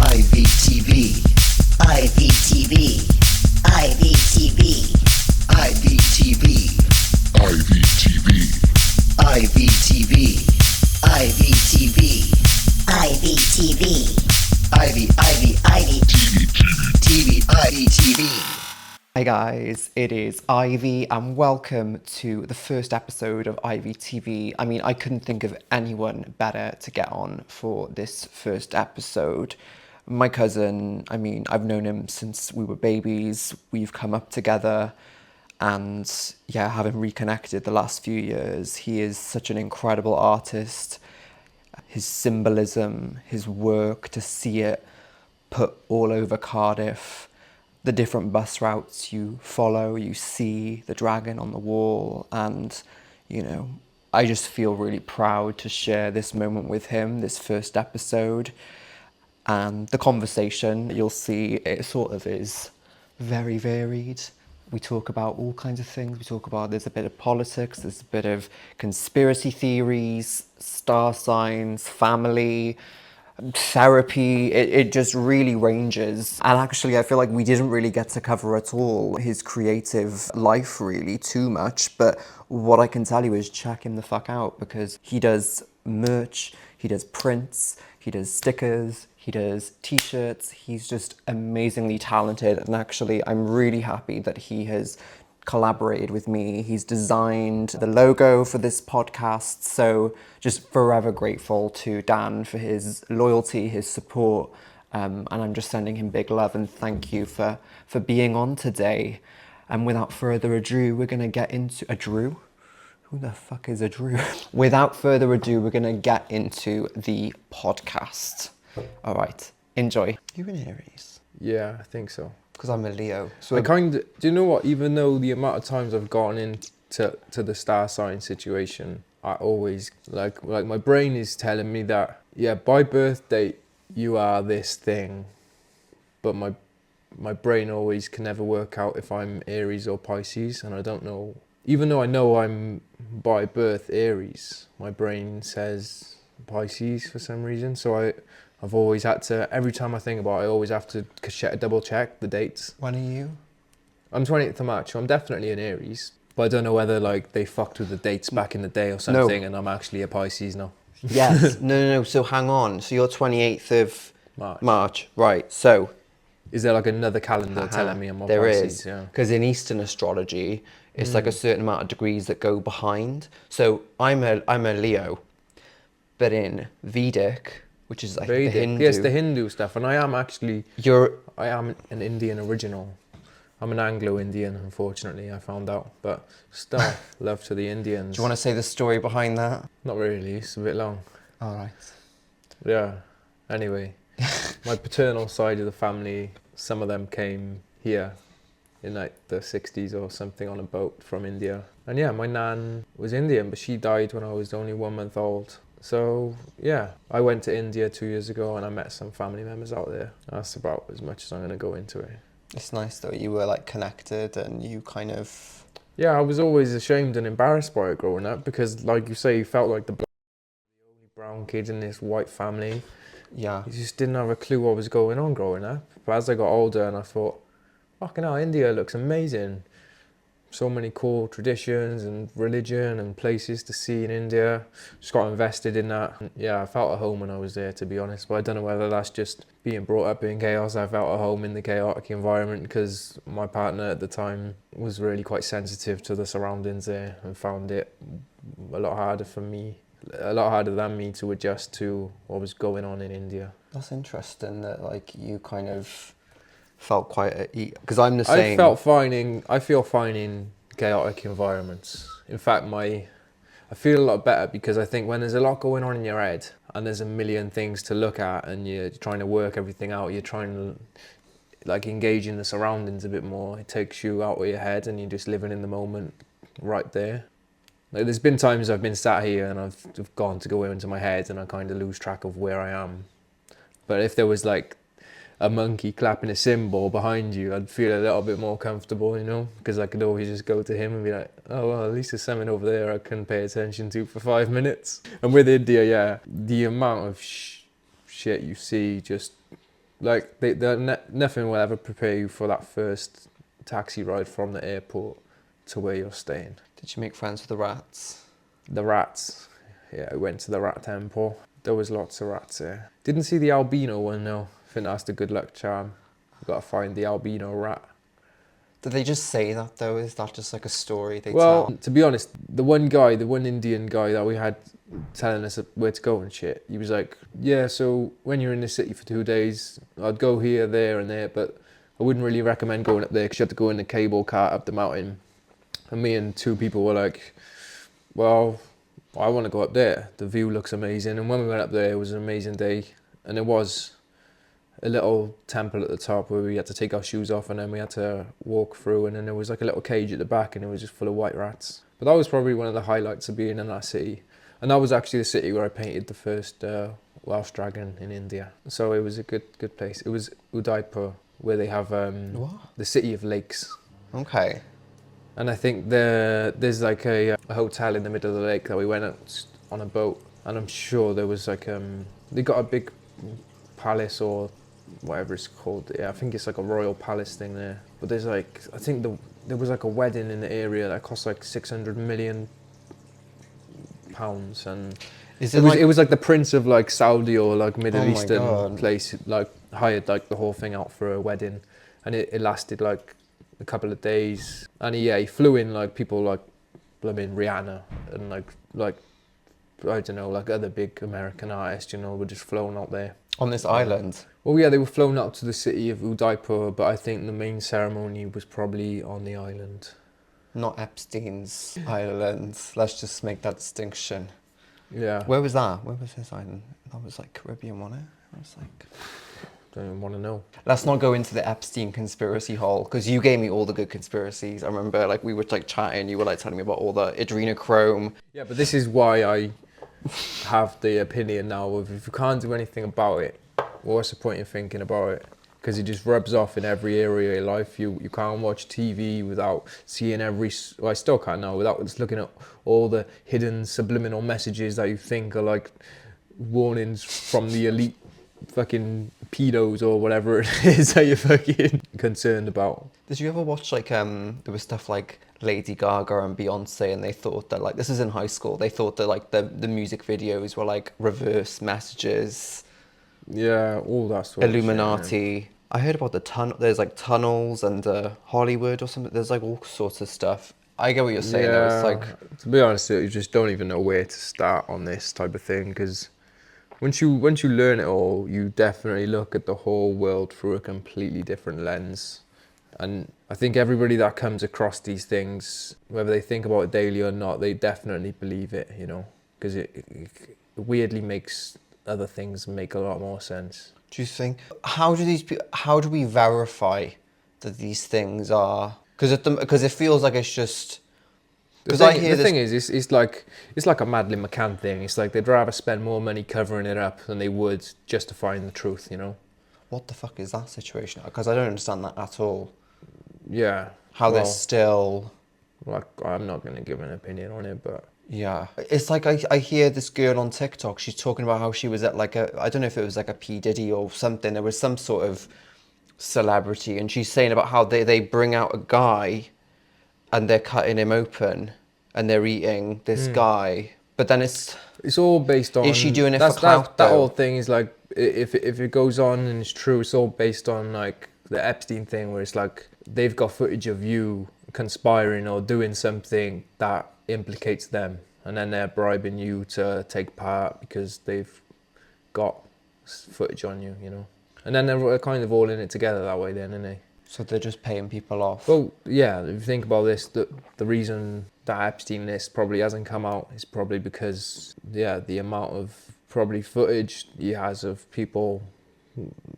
IVTV, IVTV, IVTV, IVTV, IVTV, IVTV, IVTV, IVTV, TV, IVTV. Hey guys, it is Ivy and welcome to the first episode of IVTV. I mean, I couldn't think of anyone better to get on for this first episode. My cousin, I've known him since we were babies. We've come up together and yeah, having reconnected the last few years. He is such an incredible artist. His symbolism, his work, to see it put all over Cardiff, the different bus routes you follow, you see the dragon on the wall, and I just feel really proud to share this moment with him, this first episode. And the conversation, you'll see, it sort of is very varied. We talk about all kinds of things. There's a bit of politics, there's a bit of conspiracy theories, star signs, family, therapy. It just really ranges. And actually, I feel like we didn't really get to cover at all his creative life really too much. But what I can tell you is check him the fuck out, because he does merch, he does prints, he does stickers, he does t-shirts. He's just amazingly talented. And actually, I'm really happy that he has collaborated with me. He's designed the logo for this podcast. So just forever grateful to Dan for his loyalty, his support. And I'm just sending him big love and thank you for being on today. And without further ado, we're going to get into a Drew. Who the fuck is a Drew? Without further ado, we're going to get into the podcast. All right, enjoy. You an Aries? Yeah, I think so. Because I'm a Leo. So do you know what? Even though the amount of times I've gone into the star sign situation, I always like my brain is telling me that, yeah, by birth date you are this thing, but my brain always can never work out if I'm Aries or Pisces, and I don't know. Even though I know I'm by birth Aries, my brain says Pisces for some reason. So I've always had to, every time I think about it, I always have to double check the dates. when are you? I'm 28th of March, so I'm definitely an Aries. But I don't know whether they fucked with the dates back in the day or something, and I'm actually a Pisces now. Yes. No. So hang on. So you're 28th of March. Right. So Is there another calendar telling me I'm a there Pisces? is. Yeah. Because in Eastern astrology, it's like a certain amount of degrees that go behind. So I'm a Leo, but in Vedic, which is the Hindu. Yes, the Hindu stuff. And I am an Indian original. I'm an Anglo-Indian, unfortunately, I found out. But still, love to the Indians. Do you want to say the story behind that? Not really, it's a bit long. All right. Yeah, anyway. My paternal side of the family, some of them came here in the 60s or something on a boat from India. And yeah, my nan was Indian, but she died when I was only 1 month old. So yeah, I went to India 2 years ago and I met some family members out there. That's about as much as I'm going to go into it. It's nice though, you were connected and you kind of... Yeah, I was always ashamed and embarrassed by it growing up because, like you say, you felt like the only brown kid in this white family. Yeah. You just didn't have a clue what was going on growing up. But as I got older and I thought, fucking hell, India looks amazing. So many cool traditions and religion and places to see in India. Just got invested in that. Yeah, I felt at home when I was there, to be honest. But I don't know whether that's just being brought up in chaos. I felt at home in the chaotic environment because my partner at the time was really quite sensitive to the surroundings there and found it a lot harder than me to adjust to what was going on in India. That's interesting that you kind of felt quite at ease, because I'm the same. I feel fine in chaotic environments. In fact, I feel a lot better because I think when there's a lot going on in your head and there's a million things to look at and you're trying to work everything out, you're trying to engage in the surroundings a bit more. It takes you out of your head and you're just living in the moment right there. There's been times I've been sat here and I've gone to go into my head and I kind of lose track of where I am. But if there was a monkey clapping a cymbal behind you, I'd feel a little bit more comfortable, because I could always just go to him and be like, oh, well, at least there's something over there I can pay attention to for 5 minutes. And with India, yeah, the amount of shit you see just Like nothing will ever prepare you for that first taxi ride from the airport to where you're staying. Did you make friends with the rats? The rats. Yeah, I went to the rat temple. There was lots of rats there. Didn't see the albino one though. I think that's the good luck charm. You gotta find the albino rat. Did they just say that though? Is that just like a story they Well, tell? to be honest, the one Indian guy that we had telling us where to go and shit, he was like, yeah, so when you're in the city for 2 days, I'd go here, there and there, but I wouldn't really recommend going up there because you have to go in the cable car up the mountain. And me and 2 people were like, well, I want to go up there. The view looks amazing. And when we went up there, it was an amazing day. And there was a little temple at the top where we had to take our shoes off and then we had to walk through, and then there was like a little cage at the back and it was just full of white rats. But that was probably one of the highlights of being in that city. And that was actually the city where I painted the first Welsh dragon in India. So it was a good place. It was Udaipur, where they have the city of lakes. Okay. And I think there's like a hotel in the middle of the lake that we went out on a boat, and I'm sure there was like they got a big palace or whatever it's called. Yeah, I think it's like a royal palace thing there. But there's like, I think there was like a wedding in the area that cost like £600 million, and it was like the prince of like Saudi or like Middle Eastern place like hired like the whole thing out for a wedding, and it lasted like a couple of days, and he flew in like people like blooming Rihanna and like I don't know, like other big American artists, you know, were just flown out there. On this island? Well, yeah, they were flown up to the city of Udaipur, but I think the main ceremony was probably on the island. Not Epstein's island. Let's just make that distinction. Yeah. Where was that? Where was his island? That was like Caribbean, wasn't it? It was like... Don't even want to know. Let's not go into the Epstein conspiracy hole, because you gave me all the good conspiracies. I remember like we were like chatting, you were like telling me about all the adrenochrome. Yeah, but this is why I have the opinion now of if you can't do anything about it, what's the point in thinking about it? Because it just rubs off in every area of your life. You can't watch TV without seeing I still can't now, without just looking at all the hidden subliminal messages that you think are like warnings from the elite fucking pedos or whatever it is that you're fucking concerned about. Did you ever watch like there was stuff like Lady Gaga and Beyonce, and they thought that like, this is in high school, they thought that like the music videos were like reverse messages. Yeah, all that sort Illuminati. of shit, yeah. I heard about there's like tunnels and Hollywood or something. There's like all sorts of stuff. I get what you're saying. Yeah, Though. It's like, to be honest, you just don't even know where to start on this type of thing, because once you learn it all, you definitely look at the whole world through a completely different lens. And I think everybody that comes across these things, whether they think about it daily or not, they definitely believe it, you know, because it weirdly makes other things make a lot more sense. do you think, how do we verify that these things are, because it feels like it's just, because I hear the thing is, it's like a Madeleine McCann thing. It's like they'd rather spend more money covering it up than they would justifying the truth, you know. What the fuck is that situation? Because I don't understand that at all. Yeah. How they're still... Like, I'm not going to give an opinion on it, but... Yeah. It's like I hear this girl on TikTok, she's talking about how she was at like I don't know if it was like a P. Diddy or something. There was some sort of celebrity, and she's saying about how they bring out a guy and they're cutting him open and they're eating this guy. But then it's all based on... Is she doing it for clout, that though? whole thing is like, if it goes on and it's true, it's all based on like the Epstein thing, where it's like they've got footage of you conspiring or doing something that implicates them, and then they're bribing you to take part because they've got footage on you, you know. And then they're kind of all in it together that way then, aren't they? So they're just paying people off. Well, yeah, if you think about this, the reason that Epstein list probably hasn't come out is probably because, yeah, the amount of probably footage he has of people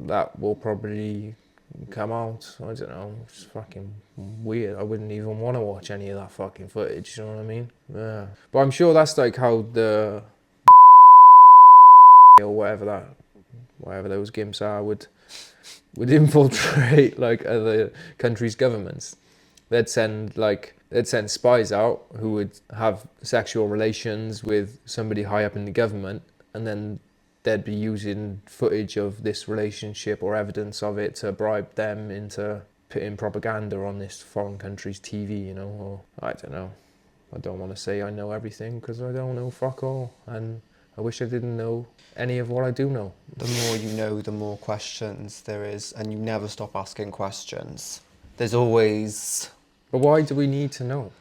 that will probably come out, I don't know, it's fucking weird. I wouldn't even want to watch any of that fucking footage, you know what I mean? Yeah. But I'm sure that's like how the or whatever those gimps are would infiltrate like other countries' governments. They'd send spies out who would have sexual relations with somebody high up in the government, and then they'd be using footage of this relationship or evidence of it to bribe them into putting propaganda on this foreign country's TV, you know, or I don't know. I don't want to say I know everything because I don't know fuck all, and I wish I didn't know any of what I do know. The more you know, the more questions there is, and you never stop asking questions. There's always... But why do we need to know?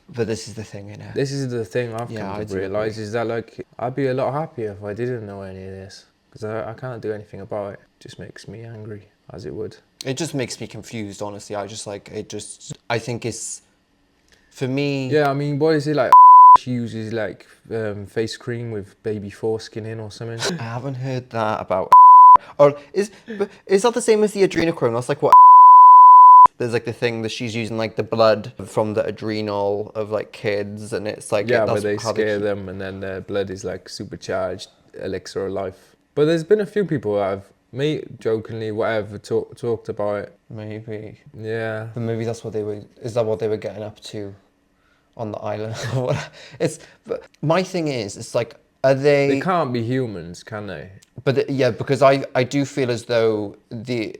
But this is the thing, innit? This is the thing I've Yeah, I come to do realise agree. is that, like, I'd be a lot happier if I didn't know any of this. Because I can't do anything about it. It just makes me angry, as it would. It just makes me confused, honestly. I think it's... For me... Yeah, I mean, what is it like? She uses, like, face cream with baby foreskin in or something. I haven't heard that about... Or is that the same as the adrenochrome? That's like what... There's like the thing that she's using like the blood from the adrenal of like kids, and it's like... Yeah, that's but they how scare them and then their blood is like supercharged elixir of life. But there's been a few people that have, me jokingly, whatever, talked about it. Maybe. Yeah. But maybe that's what they were... Is that what they were getting up to on the island? But my thing is, it's like, are they... They can't be humans, can they? But yeah, because I do feel as though the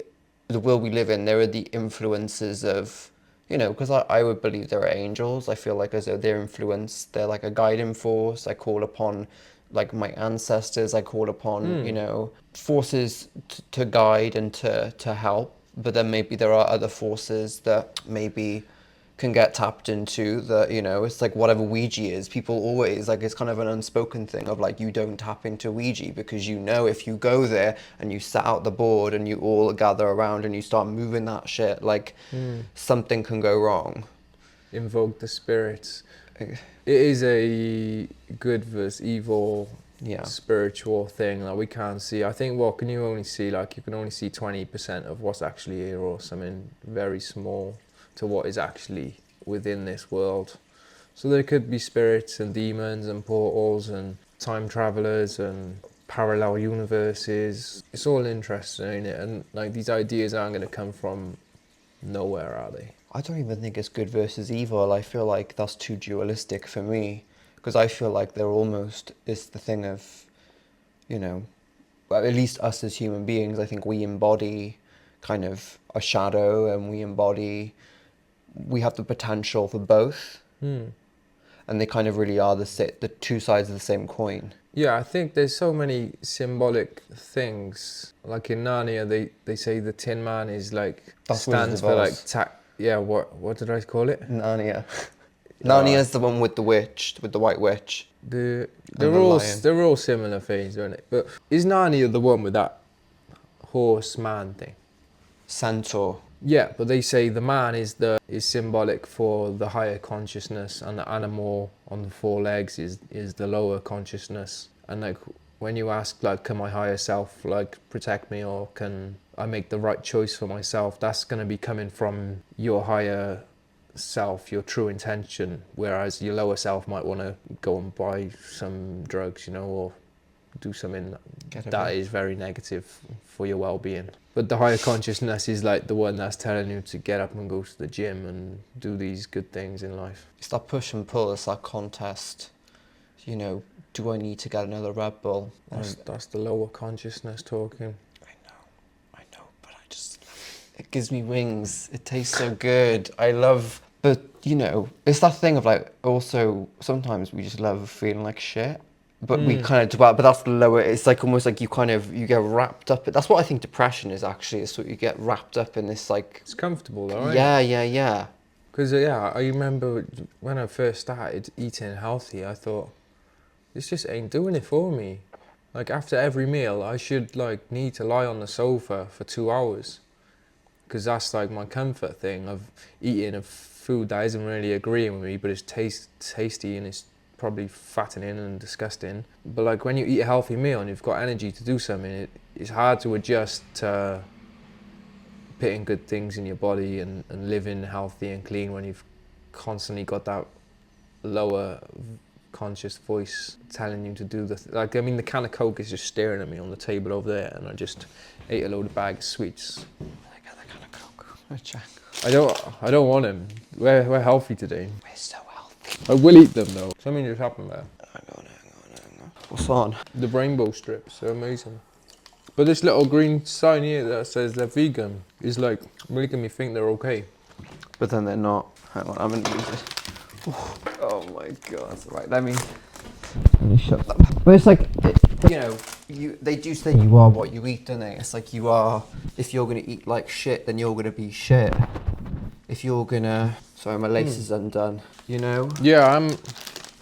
world we live in, there are the influences of, you know, because I would believe there are angels. I feel like as though they're influenced, they're like a guiding force. I call upon like my ancestors. I call upon, you know, forces to guide and to help. But then maybe there are other forces that maybe can get tapped into, that, you know, it's like whatever Ouija is, people always, like, it's kind of an unspoken thing of like, you don't tap into Ouija because you know if you go there and you set out the board and you all gather around and you start moving that shit, like something can go wrong. Invoke the spirits. It is a good versus evil spiritual thing that we can't see. I think what can you only see, like you can only see 20% of what's actually here, or something very small to what is actually within this world. So there could be spirits and demons and portals and time travelers and parallel universes. It's all interesting, ain't it? And like these ideas aren't going to come from nowhere, are they? I don't even think it's good versus evil. I feel like that's too dualistic for me, because I feel like they're almost, it's the thing of, you know, well, at least us as human beings, I think we embody kind of a shadow, and we have the potential for both. And they kind of really are the two sides of the same coin. Yeah, I think there's so many symbolic things. Like in Narnia, they say the Tin Man is like, That's stands Wizard for of like, Oz. yeah, what did I call it? Narnia. Narnia's the one with the witch, with the white witch. They're the all lion. they're all similar things, aren't they? But is Narnia the one with that horse man thing? Centaur. Yeah, but they say the man is symbolic for the higher consciousness, and the animal on the four legs is the lower consciousness. And like when you ask, like, can my higher self like protect me, or can I make the right choice for myself, that's going to be coming from your higher self, your true intention, whereas your lower self might want to go and buy some drugs, you know, or do something that is very negative for your well-being. But the higher consciousness is like the one that's telling you to get up and go to the gym and do these good things in life. It's that push and pull, it's that contest. You know, do I need to get another Red Bull? That's the lower consciousness talking. I know, but it gives me wings. It tastes so good. But, you know, it's that thing of like, also, sometimes we just love feeling like shit. But we kind of dwell, but that's the lower, it's like almost like you get wrapped up. That's what I think depression is actually, is what you get wrapped up in this like... It's comfortable though, right? Yeah. Because, I remember when I first started eating healthy, I thought, this just ain't doing it for me. Like after every meal, I should like need to lie on the sofa for 2 hours. Because that's like my comfort thing of eating a food that isn't really agreeing with me, but it's tasty and it's probably fattening and disgusting. But like when you eat a healthy meal and you've got energy to do something, it's hard to adjust to putting good things in your body and living healthy and clean when you've constantly got that lower conscious voice telling you to do the the can of Coke is just staring at me on the table over there, and I just ate a load of bags of sweets. I got the can of Coke. I don't want them. We're healthy today. We're so healthy. I will eat them though. Something just happened there. Hang on. What's on? The rainbow strips are amazing. But this little green sign here that says they're vegan is like making me think they're okay. But then they're not. Hang on, I'm gonna use it. Oh my god. Right, let me shut that. But it's like, you know, they do say you are what you eat, don't they? It's like you are, if you're gonna eat like shit, then you're gonna be shit. If you're gonna, sorry, my lace is undone, you know? Yeah,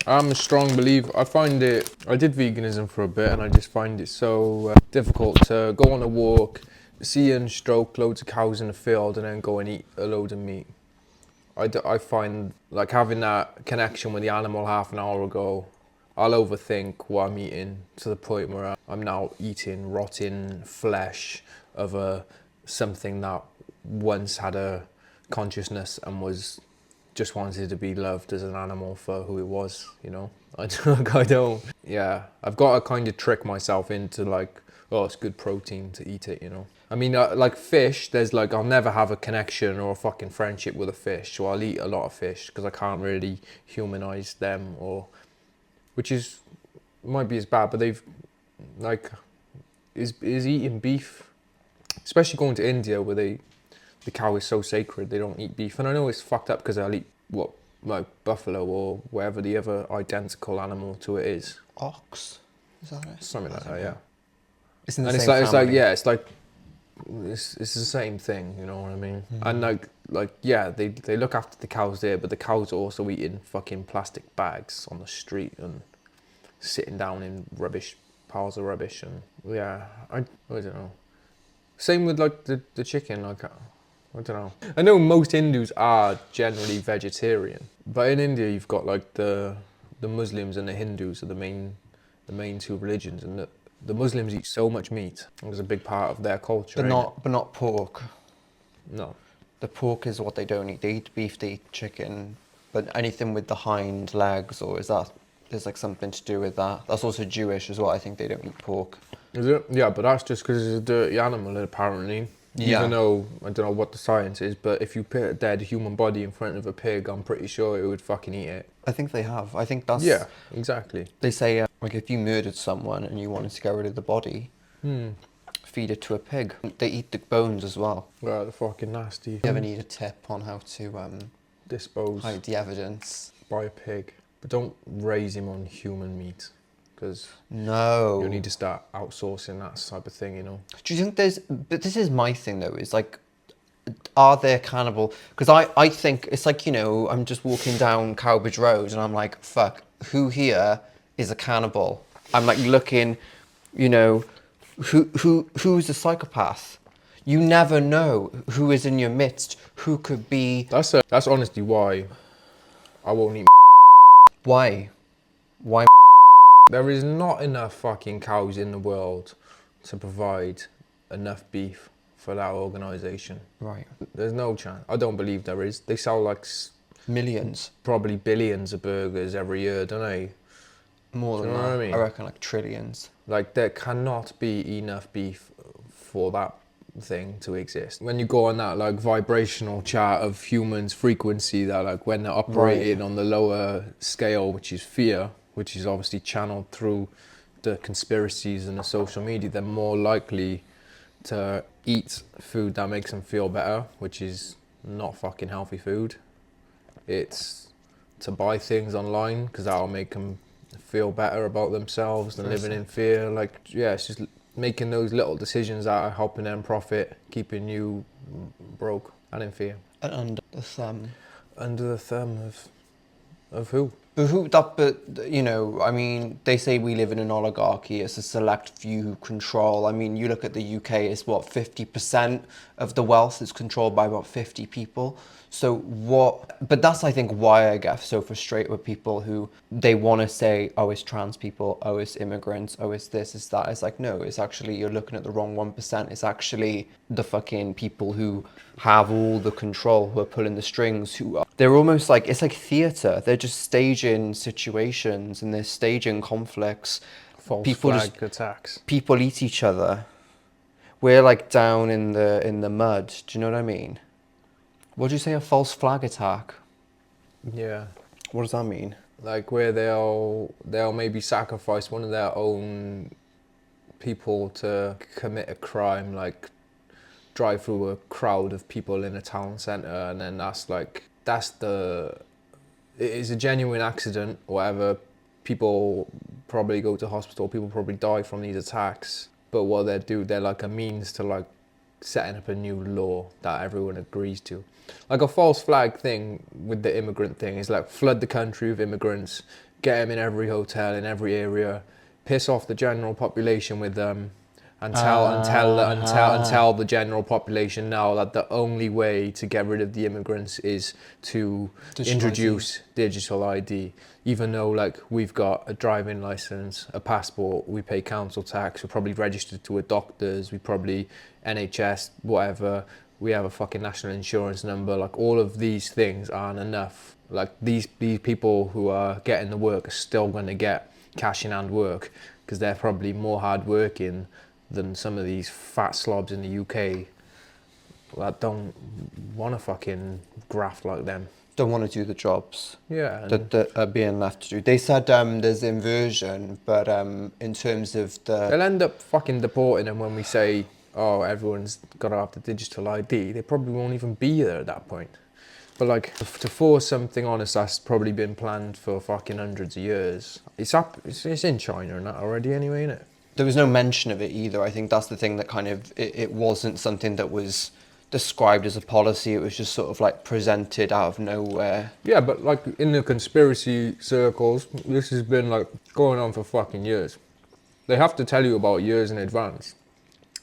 I'm a strong believer. I did veganism for a bit and I just find it so difficult to go on a walk, see and stroke loads of cows in the field and then go and eat a load of meat. I find like having that connection with the animal half an hour ago, I'll overthink what I'm eating to the point where I'm now eating rotting flesh of something that once had a consciousness and was just wanted to be loved as an animal for who it was, you know. I don't. Yeah, I've got to kind of trick myself into like, oh, it's good protein to eat it, you know. I mean, like fish, there's like, I'll never have a connection or a fucking friendship with a fish, so I'll eat a lot of fish because I can't really humanize them, or, which is, might be as bad, but they've, like, is eating beef, especially going to India where the cow is so sacred, they don't eat beef. And I know it's fucked up because I'll eat, what, like buffalo or whatever the other identical animal to it is. Ox? Is that it? Something like that, yeah. It's in the And same it's like, family. yeah, it's like, it's the same thing, you know what I mean? And like, yeah, they look after the cows there, but the cows are also eating fucking plastic bags on the street and sitting down in rubbish, piles of rubbish, and yeah, I don't know. Same with like the chicken, like, I don't know. I know most Hindus are generally vegetarian, but in India you've got like the Muslims and the Hindus are the main two religions, and the Muslims eat so much meat. It was a big part of their culture. But not pork. No. The pork is what they don't eat. They eat beef, they eat chicken, but anything with the hind legs, or is that, there's like something to do with that? That's also Jewish as well. I think they don't eat pork. Is it? Yeah, but that's just because it's a dirty animal, apparently. Yeah. Even though, I don't know what the science is, but if you put a dead human body in front of a pig, I'm pretty sure it would fucking eat it. I think they have. I think that's... Yeah, exactly. They say, like, if you murdered someone and you wanted to get rid of the body, feed it to a pig. They eat the bones as well. Well, they're fucking nasty. You ever need a tip on how to Dispose hide the evidence? by a pig. But don't raise him on human meat, because No. you'll need to start outsourcing that type of thing, you know. Do you think there's... But this is my thing, though, is like, are there cannibal... Because I think it's like, you know, I'm just walking down Cowbridge Road and I'm like, fuck, who here is a cannibal? I'm like looking, you know, who's a psychopath? You never know who is in your midst, who could be... That's honestly why I won't eat. Why? Why? There is not enough fucking cows in the world to provide enough beef for that organisation. Right. There's no chance. I don't believe there is. They sell like Millions. probably billions of burgers every year, don't they? More than Do you know that. what I mean? I reckon like trillions. Like, there cannot be enough beef for that thing to exist. When you go on that like vibrational chart of humans' frequency, that like when they're operating on the lower scale, which is fear, which is obviously channeled through the conspiracies and the social media, they're more likely to eat food that makes them feel better, which is not fucking healthy food. It's to buy things online because that'll make them feel better about themselves than living in fear. Like, yeah, it's just making those little decisions that are helping them profit, keeping you broke and in fear. And under the thumb. Under the thumb of who? But you know, I mean, they say we live in an oligarchy. It's a select few who control. I mean, you look at the UK, it's what, 50% of the wealth is controlled by about 50 people. So what, but that's, I think, why I get so frustrated with people who, they want to say, oh, it's trans people, oh, it's immigrants, oh, it's this, it's that. It's like, no, it's actually, you're looking at the wrong 1%. It's actually the fucking people who have all the control, who are pulling the strings, who are, they're almost like, it's like theatre. They're just staging situations and they're staging conflicts. False People flag attacks. People eat each other. We're like down in the mud. Do you know what I mean? What do you say, a false flag attack? Yeah. What does that mean? like where they'll maybe sacrifice one of their own people to commit a crime, like drive through a crowd of people in a town centre, and then it is a genuine accident or whatever. People probably go to hospital, people probably die from these attacks, but what they do, they're like a means to like setting up a new law that everyone agrees to. Like a false flag thing with the immigrant thing is like flood the country with immigrants, get them in every hotel in every area, piss off the general population with them, and tell the general population now that the only way to get rid of the immigrants is to introduce digital ID. Even though like we've got a driving license, a passport, we pay council tax, we're probably registered to a doctor's, we probably NHS, whatever, we have a fucking national insurance number. Like all of these things aren't enough. Like these people who are getting the work are still going to get cash in hand work because they're probably more hard working than some of these fat slobs in the UK that don't want to fucking graft like them. Don't want to do the jobs that are being left to do. They said there's inversion, but in terms of they'll end up fucking deporting them when we say, oh, everyone's got to have the digital ID. They probably won't even be there at that point. But like to force something on us that's probably been planned for fucking hundreds of years. It's in China and that already anyway, isn't it? There was no mention of it either. I think that's the thing that kind of, it wasn't something that was described as a policy. It was just sort of like presented out of nowhere. Yeah, but like in the conspiracy circles, this has been like going on for fucking years. They have to tell you about years in advance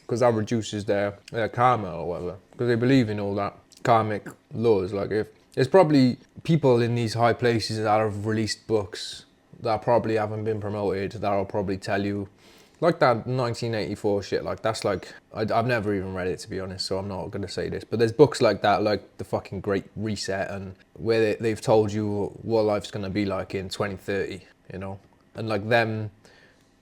because that reduces their karma or whatever. Because they believe in all that karmic laws. Like if there's probably people in these high places that have released books that probably haven't been promoted that'll probably tell you. Like that 1984 shit, like that's like, I've never even read it to be honest, so I'm not going to say this, but there's books like that, like the fucking Great Reset, and where they've told you what life's going to be like in 2030, you know? And like them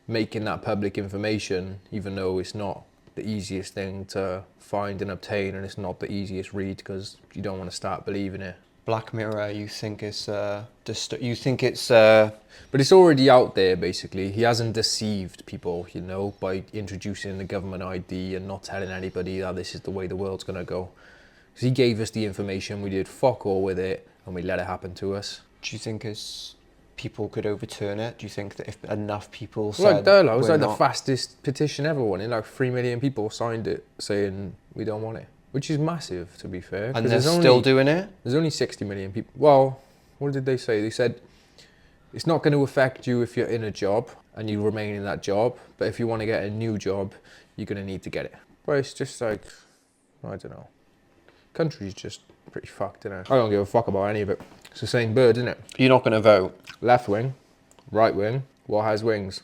making that public information, even though it's not the easiest thing to find and obtain, and it's not the easiest read because you don't want to start believing it. Black Mirror, you think it's you think it's but it's already out there basically. He hasn't deceived people, you know, by introducing the government ID and not telling anybody that this is the way the world's gonna go. Because he gave us the information, we did fuck all with it, and we let it happen to us. Do you think people could overturn it? Do you think that if enough people said, it was like the fastest petition ever won. Like 3 million people signed it saying we don't want it. Which is massive, to be fair. And they're still doing it? There's only 60 million people. Well, what did they say? They said, it's not going to affect you if you're in a job and you remain in that job. But if you want to get a new job, you're going to need to get it. But it's just like, I don't know. Country's just pretty fucked, isn't it? I don't give a fuck about any of it. It's the same bird, isn't it? You're not going to vote? Left wing, right wing, what has wings?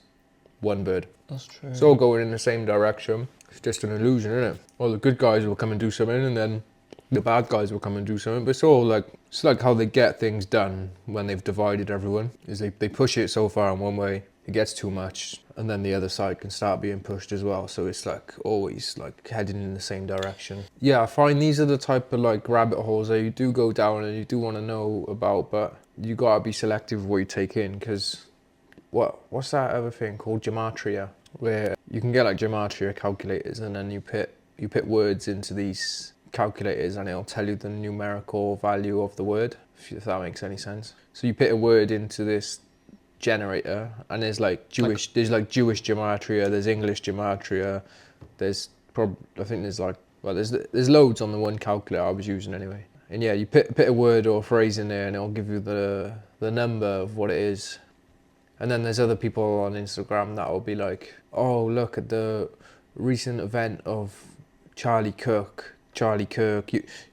One bird. That's true. It's all going in the same direction. It's just an illusion, isn't it? All the good guys will come and do something, and then the bad guys will come and do something. But it's all like, it's like how they get things done when they've divided everyone. Is they push it so far in one way, it gets too much, and then the other side can start being pushed as well. So it's like always like heading in the same direction. Yeah, I find these are the type of like rabbit holes that you do go down and you do want to know about, but you gotta be selective of what you take in, because what's that other thing called gematria, where you can get like gematria calculators and then you put words into these calculators and it'll tell you the numerical value of the word, if that makes any sense. So you put a word into this generator and there's like Jewish gematria, there's English gematria, there's there's loads on the one calculator I was using anyway. And yeah, you put a word or a phrase in there and it'll give you the number of what it is. And then there's other people on Instagram that will be like, oh, look at the recent event of Charlie Kirk.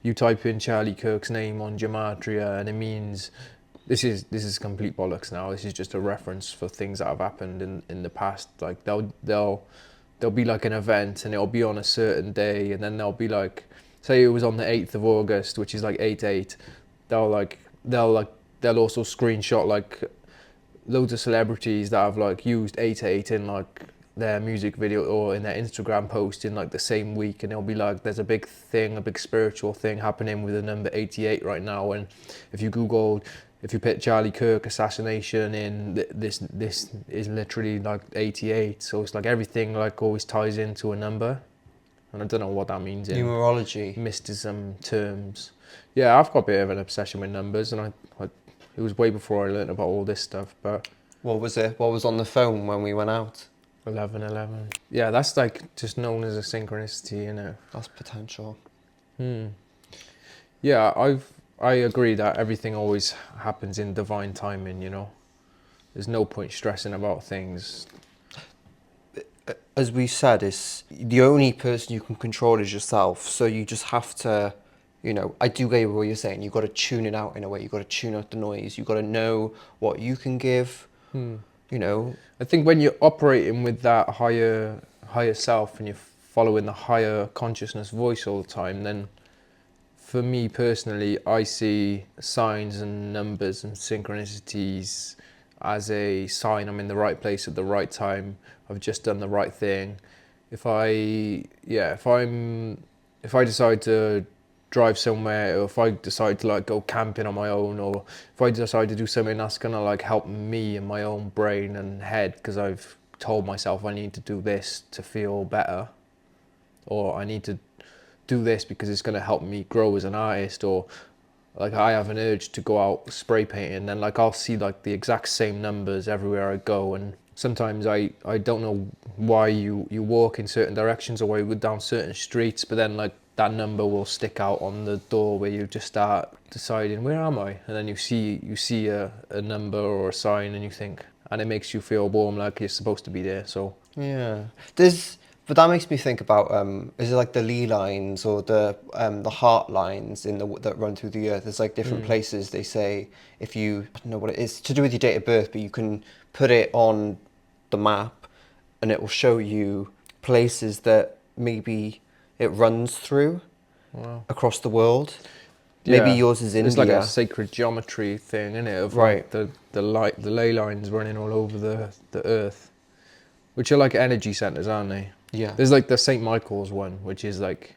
You type in Charlie Kirk's name on gematria and it means, this is complete bollocks now. This is just a reference for things that have happened in the past. Like there'll be like an event and it'll be on a certain day, and then they'll be like, say it was on the 8th of August, which is like 8/8. They'll also screenshot like loads of celebrities that have like used 8/8 in like their music video or in their Instagram post in like the same week, and it'll be like there's a big thing, a big spiritual thing happening with the number 88 right now. And if you put Charlie Kirk assassination in, this is literally like 88. So it's like everything like always ties into a number, and I don't know what that means in Numerology. mysticism terms. Yeah, I've got a bit of an obsession with numbers, and it was way before I learned about all this stuff. But What was it? What was on the phone when we went out? 1111. Yeah, that's like just known as a synchronicity, innit? That's potential. Yeah, I agree that everything always happens in divine timing, you know. There's no point stressing about things. As we said, it's the only person you can control is yourself. So you just have to, you know, I do get what you're saying. You've got to tune it out in a way. You've got to tune out the noise. You've got to know what you can give, you know. I think when you're operating with that higher self and you're following the higher consciousness voice all the time, then for me personally, I see signs and numbers and synchronicities as a sign I'm in the right place at the right time. I've just done the right thing. If I decide to drive somewhere, or if I decide to like go camping on my own, or if I decide to do something that's gonna like help me in my own brain and head because I've told myself I need to do this to feel better, or I need to do this because it's gonna help me grow as an artist, or like I have an urge to go out spray painting, then like I'll see like the exact same numbers everywhere I go. And sometimes I don't know why you walk in certain directions or why you go down certain streets, but then like that number will stick out on the door where you just start deciding, where am I? And then you see a number or a sign and you think, and it makes you feel warm, like you're supposed to be there. So Yeah. But that makes me think about, is it like the Lee lines or the heart lines that run through the earth? There's like different places they say if you, I don't know what it is, to do with your date of birth, but you can put it on the map and it will show you places that maybe it runs through across the world. Maybe yours is India. It's like a sacred geometry thing, isn't it? Of Right. Like the ley lines running all over the earth, which are like energy centers, aren't they? Yeah. There's like the St. Michael's one, which is like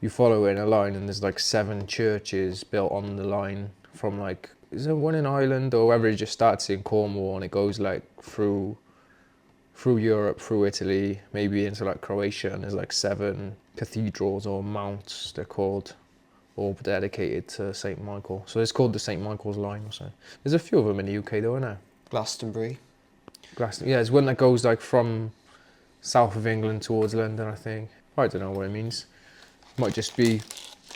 you follow it in a line, and there's like 7 churches built on the line from like, is there one in Ireland or wherever? It just starts in Cornwall and it goes like through Europe, through Italy, maybe into like Croatia, and there's like 7 cathedrals or mounts, they're called, all dedicated to St. Michael. So it's called the St. Michael's line or so. There's a few of them in the UK though, isn't there? Glastonbury. Yeah, it's one that goes like from south of England towards London, I think. I don't know what it means. Might just be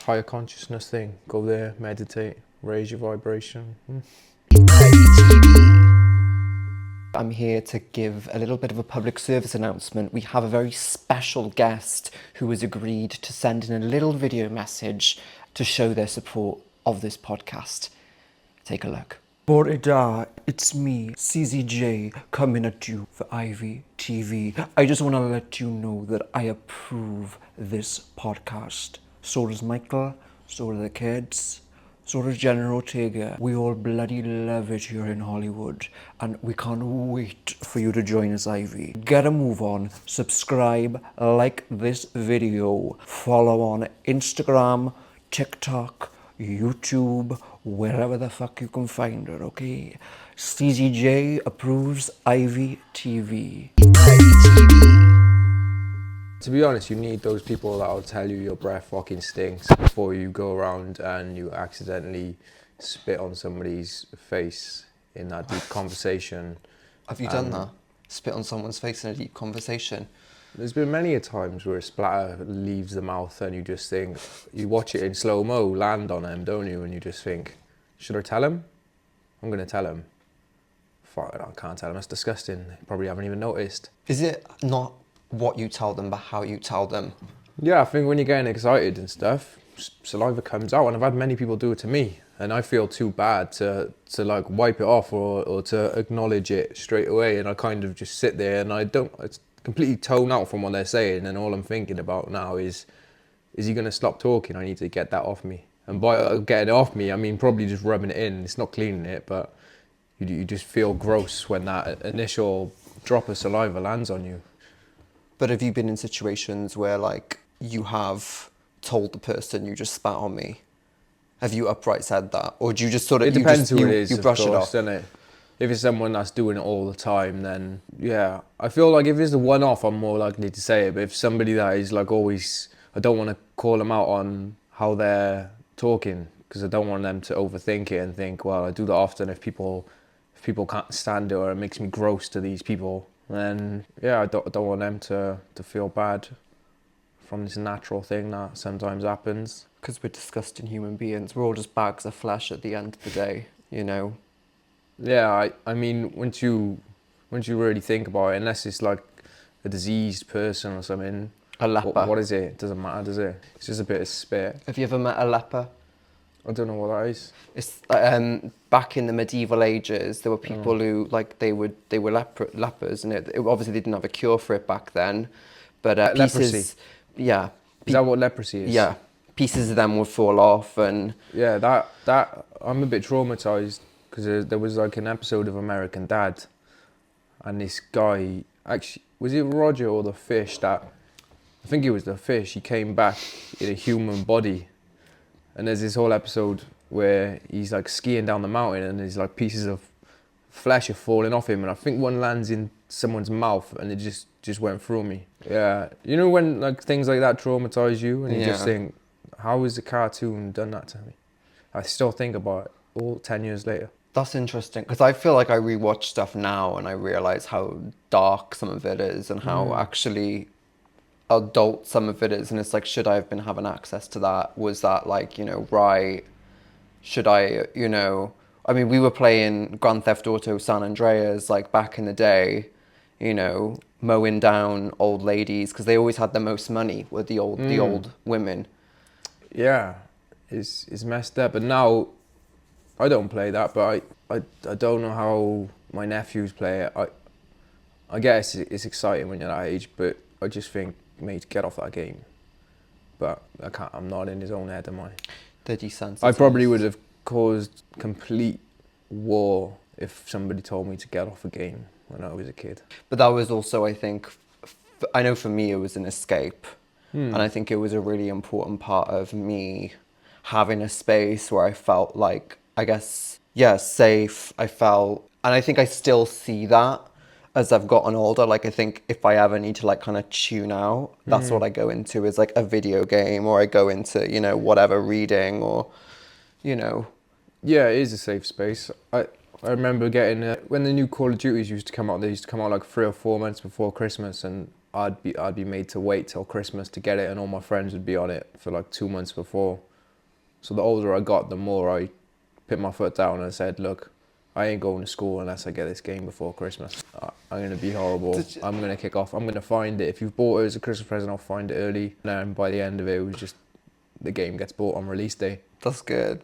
higher consciousness thing. Go there, meditate, raise your vibration. I'm here to give a little bit of a public service announcement. We have a very special guest who has agreed to send in a little video message to show their support of this podcast. Take a look. Borida, it's me, CZJ, coming at you for Ivy TV. I just want to let you know that I approve this podcast. So does Michael, so do the kids, so does General Ortega. We all bloody love it here in Hollywood, and we can't wait for you to join us, Ivy. Get a move on, subscribe, like this video, follow on Instagram, TikTok, YouTube, wherever the fuck you can find her, okay? CZJ approves Ivy TV. To be honest, you need those people that will tell you your breath fucking stinks before you go around and you accidentally spit on somebody's face in that deep conversation. Have you done that? Spit on someone's face in a deep conversation? There's been many a times where a splatter leaves the mouth and you just think, you watch it in slow-mo land on them, don't you? And you just think, should I tell him? I'm going to tell him. Fuck it, I can't tell him, that's disgusting. They probably haven't even noticed. Is it not what you tell them, but how you tell them? Yeah, I think when you're getting excited and stuff, saliva comes out, and I've had many people do it to me, and I feel too bad to like wipe it off or to acknowledge it straight away, and I kind of just sit there and it's completely tone out from what they're saying, and all I'm thinking about now is he going to stop talking? I need to get that off me. And by getting it off me, I mean probably just rubbing it in. It's not cleaning it, but you just feel gross when that initial drop of saliva lands on you. But have you been in situations where like you have told the person you just spat on me? Have you upright said that, or do you just sort of It depends you who it is, you of brush it course, off? doesn't it? If it's someone that's doing it all the time, then yeah. I feel like if it's a one-off, I'm more likely to say it. But if somebody that is like always, I don't want to call them out on how they're talking, because I don't want them to overthink it and think, well, I do that often. If people can't stand it or it makes me gross to these people, then yeah, I don't want them to feel bad from this natural thing that sometimes happens. Because we're disgusting human beings. We're all just bags of flesh at the end of the day, you know. Yeah, I mean, once you really think about it, unless it's like a diseased person or something, A leper. what is it? It doesn't matter, does it? It's just a bit of spit. Have you ever met a leper? I don't know what that is. It's back in the medieval ages, there were people who like they were lepers, and obviously they didn't have a cure for it back then. But pieces, Leprosy. yeah, Is that what leprosy is? yeah, pieces of them would fall off, and Yeah, that I'm a bit traumatized because there was like an episode of American Dad, and this guy, actually, was it Roger or the fish that, I think it was the fish, he came back in a human body, and there's this whole episode where he's like skiing down the mountain and there's like pieces of flesh are falling off him, and I think one lands in someone's mouth and it just went through me. Yeah, you know when like things like that traumatize you and you just Yeah. think, how has the cartoon done that to me? I still think about it all 10 years later. that's interesting because I feel like I rewatch stuff now and I realize how dark some of it is and how actually adult some of it is, and it's like, should I have been having access to that? Was that like, you know, right? Should I, you know, I mean, we were playing Grand Theft Auto San Andreas like back in the day, you know, mowing down old ladies because they always had the most money with the old women. Yeah, it's messed up. But now I don't play that, but I don't know how my nephews play it. I guess it's exciting when you're that age, but I just think, mate, get off that game. But I can't. I'm not in his own head, am I? They're desensitized. I probably would have caused complete war if somebody told me to get off a game when I was a kid. But that was also, I think, I know for me it was an escape. And I think it was a really important part of me having a space where I felt like, I guess, yeah, safe. I felt, and I think I still see that as I've gotten older. Like, I think if I ever need to like kind of tune out, that's what I go into, is like a video game, or I go into, you know, whatever, reading, or, you know. Yeah, it is a safe space. I remember getting when the new Call of Duties used to come out. They used to come out like 3 or 4 months before Christmas, and I'd be made to wait till Christmas to get it, and all my friends would be on it for like 2 months before. So the older I got, the more I put my foot down and said, look, I ain't going to school unless I get this game before Christmas. I'm going to be horrible. I'm going to kick off. I'm going to find it. If you've bought it as a Christmas present, I'll find it early. And by the end of it was just, the game gets bought on release day. That's good.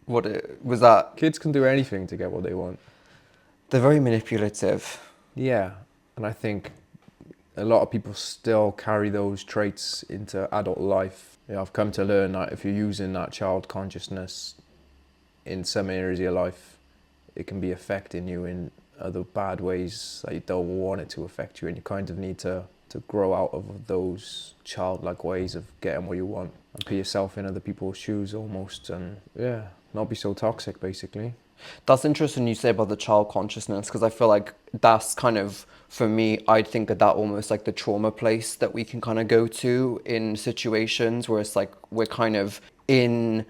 What it was that? Kids can do anything to get what they want. They're very manipulative. Yeah, and I think a lot of people still carry those traits into adult life. Yeah, I've come to learn that if you're using that child consciousness in some areas of your life, it can be affecting you in other bad ways that you don't want it to affect you, and you kind of need to grow out of those childlike ways of getting what you want and put yourself in other people's shoes almost, and yeah, not be so toxic basically. That's interesting you say about the child consciousness, because I feel like that's kind of, for me, I think of that almost like the trauma place that we can kind of go to in situations where it's like we're kind of in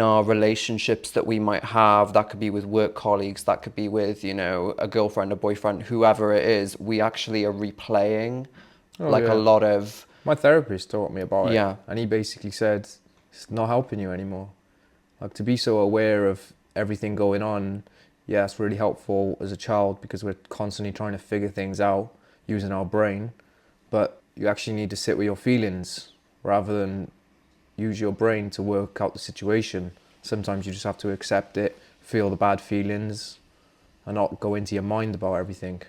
our relationships that we might have. That could be with work colleagues, that could be with, you know, a girlfriend, a boyfriend, whoever it is. We actually are replaying a lot of... My therapist taught me about it. Yeah. And he basically said, it's not helping you anymore. Like, to be so aware of everything going on, yeah, it's really helpful as a child because we're constantly trying to figure things out using our brain. But you actually need to sit with your feelings rather than use your brain to work out the situation. Sometimes you just have to accept it, feel the bad feelings, and not go into your mind about everything,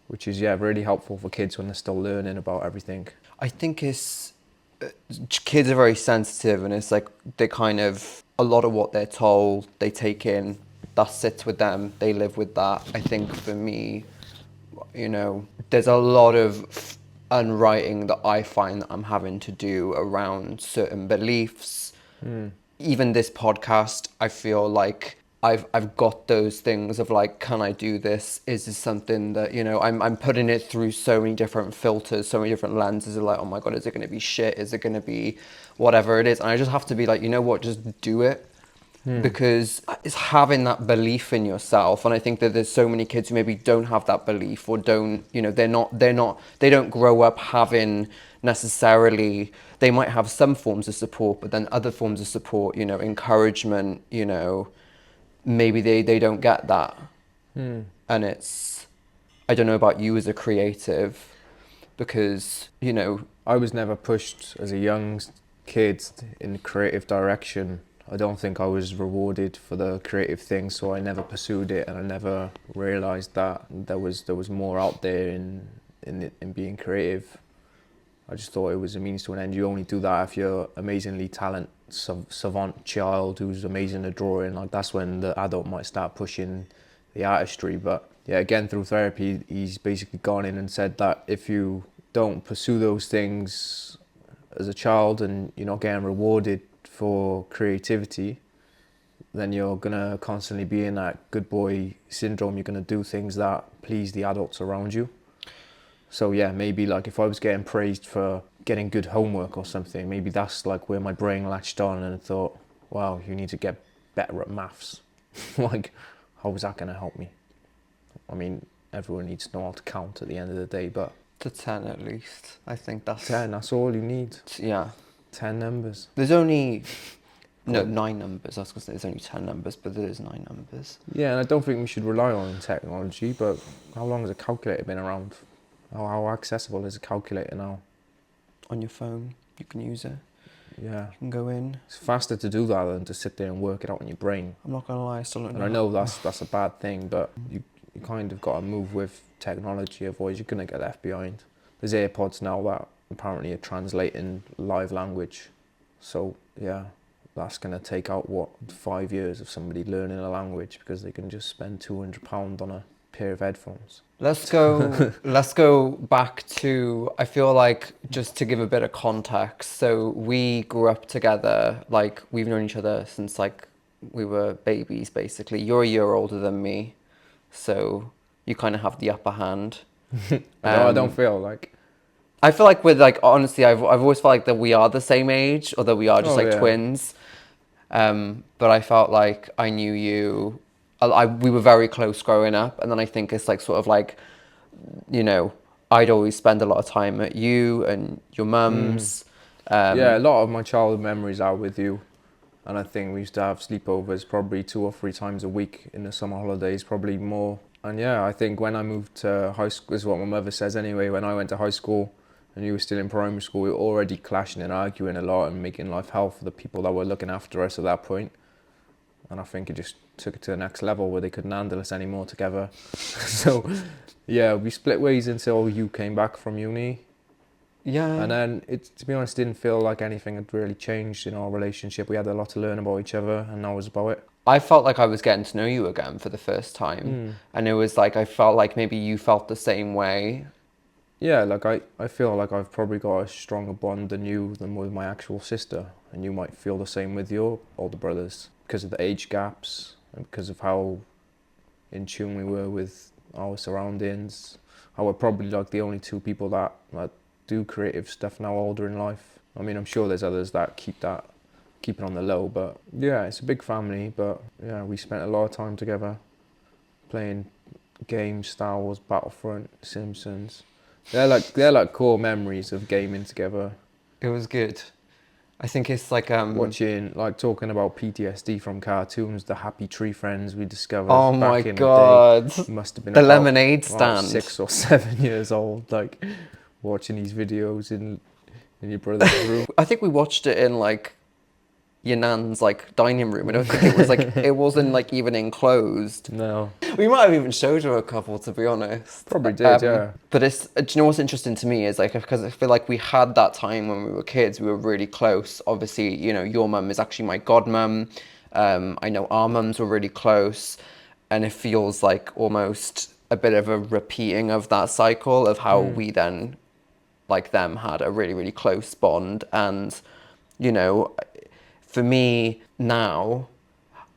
which is, yeah, really helpful for kids when they're still learning about everything. I think it's... kids are very sensitive, and it's like they kind of... a lot of what they're told, they take in, that sits with them, they live with that. I think for me, you know, there's a lot of unwriting that I find that I'm having to do around certain beliefs. Even this podcast, I feel like I've got those things of like, can I do this? Is this something that, you know, I'm putting it through so many different filters, so many different lenses of like, oh my God, is it going to be shit? Is it going to be whatever it is? And I just have to be like, you know what, just do it. Because it's having that belief in yourself. And I think that there's so many kids who maybe don't have that belief, or don't, you know, they don't grow up having necessarily, they might have some forms of support, but then other forms of support, you know, encouragement, you know, maybe they don't get that. And it's, I don't know about you as a creative, because, you know, I was never pushed as a young kid in a creative direction. I don't think I was rewarded for the creative thing, so I never pursued it, and I never realised that there was more out there in being creative. I just thought it was a means to an end. You only do that if you're amazingly savant child who's amazing at drawing. Like, that's when the adult might start pushing the artistry. But yeah, again, through therapy, he's basically gone in and said that if you don't pursue those things as a child and you're not getting rewarded for creativity, then you're gonna constantly be in that good boy syndrome. You're gonna do things that please the adults around you. So yeah, maybe like if I was getting praised for getting good homework or something, maybe that's like where my brain latched on and thought, wow, you need to get better at maths. Like, how is that gonna help me? I mean, everyone needs to know how to count at the end of the day, but to 10 at least. I think that's 10, that's all you need. Yeah. 10 numbers. There's only 9 numbers. I was going to say there's only 10 numbers, but there is 9 numbers. Yeah, and I don't think we should rely on technology, but how long has a calculator been around? How accessible is a calculator now? On your phone, you can use it. Yeah. You can go in. It's faster to do that than to sit there and work it out in your brain. I'm not going to lie, I still don't know. And I know that's a bad thing, but you kind of got to move with technology, otherwise you're going to get left behind. There's AirPods now that apparently are translating live language. So, yeah, that's going to take out, 5 years of somebody learning a language because they can just spend £200 on a pair of headphones. Let's go back to, I feel like, just to give a bit of context. So we grew up together, like we've known each other since like we were babies, basically. You're a year older than me, so you kind of have the upper hand. I don't feel like... I feel like with like, honestly, I've always felt like that we are the same age, or that we are just twins. But I felt like I knew you. We were very close growing up, and then I think it's like sort of like, you know, I'd always spend a lot of time at you and your mum's. Yeah, a lot of my childhood memories are with you, and I think we used to have sleepovers probably 2 or 3 times a week in the summer holidays, probably more. And yeah, I think when I moved to high school, this is what my mother says anyway, when I went to high school and you were still in primary school, we were already clashing and arguing a lot and making life hell for the people that were looking after us at that point. And I think it just took it to the next level where they couldn't handle us anymore together. So yeah, we split ways until you came back from uni. Yeah. And then it, to be honest, didn't feel like anything had really changed in our relationship. We had a lot to learn about each other, and that was about it. I felt like I was getting to know you again for the first time. And it was like, I felt like maybe you felt the same way. Yeah, like I feel like I've probably got a stronger bond than with my actual sister. And you might feel the same with your older brothers because of the age gaps and because of how in tune we were with our surroundings. How we're probably like the only 2 people that do creative stuff now older in life. I mean, I'm sure there's others that keep it on the low, but yeah, it's a big family. But yeah, we spent a lot of time together playing games, Star Wars, Battlefront, Simpsons. They're like core memories of gaming together. It was good. I think it's like watching, like, talking about PTSD from cartoons, the Happy Tree Friends we discovered. Oh back my in God! The day. Must have been the about, lemonade stand. 6 or 7 years old, like watching these videos in your brother's room. I think we watched it in like your nan's like dining room. I don't think it was like it wasn't like even enclosed. No. We might have even showed her a couple, to be honest. Probably did, yeah. But it's, do you know what's interesting to me is like, because I feel like we had that time when we were kids, we were really close. Obviously, you know, your mum is actually my godmum. I know our mums were really close, and it feels like almost a bit of a repeating of that cycle of how we then like them had a really, really close bond. And, you know, for me now,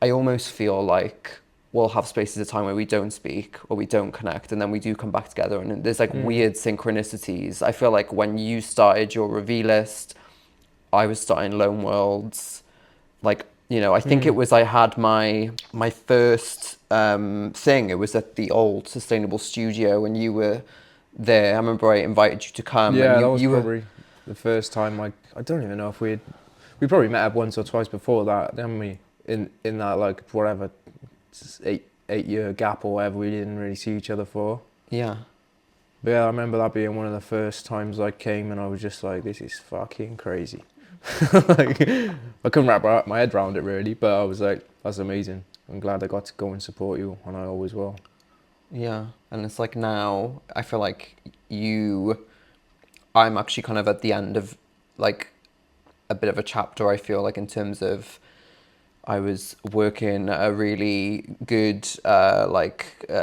I almost feel like we'll have spaces of time where we don't speak or we don't connect, and then we do come back together, and there's like weird synchronicities. I feel like when you started your Revealist, I was starting Lone Worlds. Like, you know, I think it was, I had my first thing. It was at the old Sustainable Studio, and you were there. I remember I invited you to come, and Yeah, you that was you were, probably the first time. I don't even know if we probably met up once or twice before that, didn't we? In that like whatever 8 year gap or whatever, we didn't really see each other for. yeah. But yeah, I remember that being one of the first times I came, and I was just like, this is fucking crazy. Like, I couldn't wrap my head around it really, but I was like, that's amazing. I'm glad I got to go and support you, and I always will. Yeah, and it's like now I feel like I'm actually kind of at the end of like a bit of a chapter, I feel like, in terms of I was working at a really good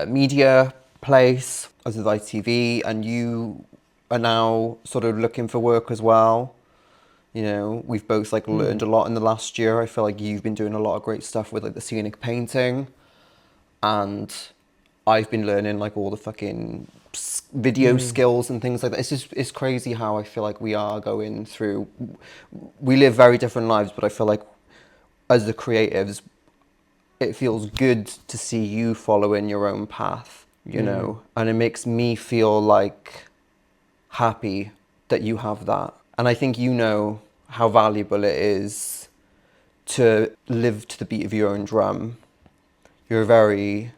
media place. I was with ITV, and you are now sort of looking for work as well. You know, we've both like learned a lot in the last year. I feel like you've been doing a lot of great stuff with like the scenic painting, and I've been learning like all the fucking video skills and things like that. It's crazy how I feel like we are going through. We live very different lives, but I feel like as the creatives, it feels good to see you following your own path, you know, and it makes me feel like happy that you have that. And I think you know how valuable it is to live to the beat of your own drum. You're a very,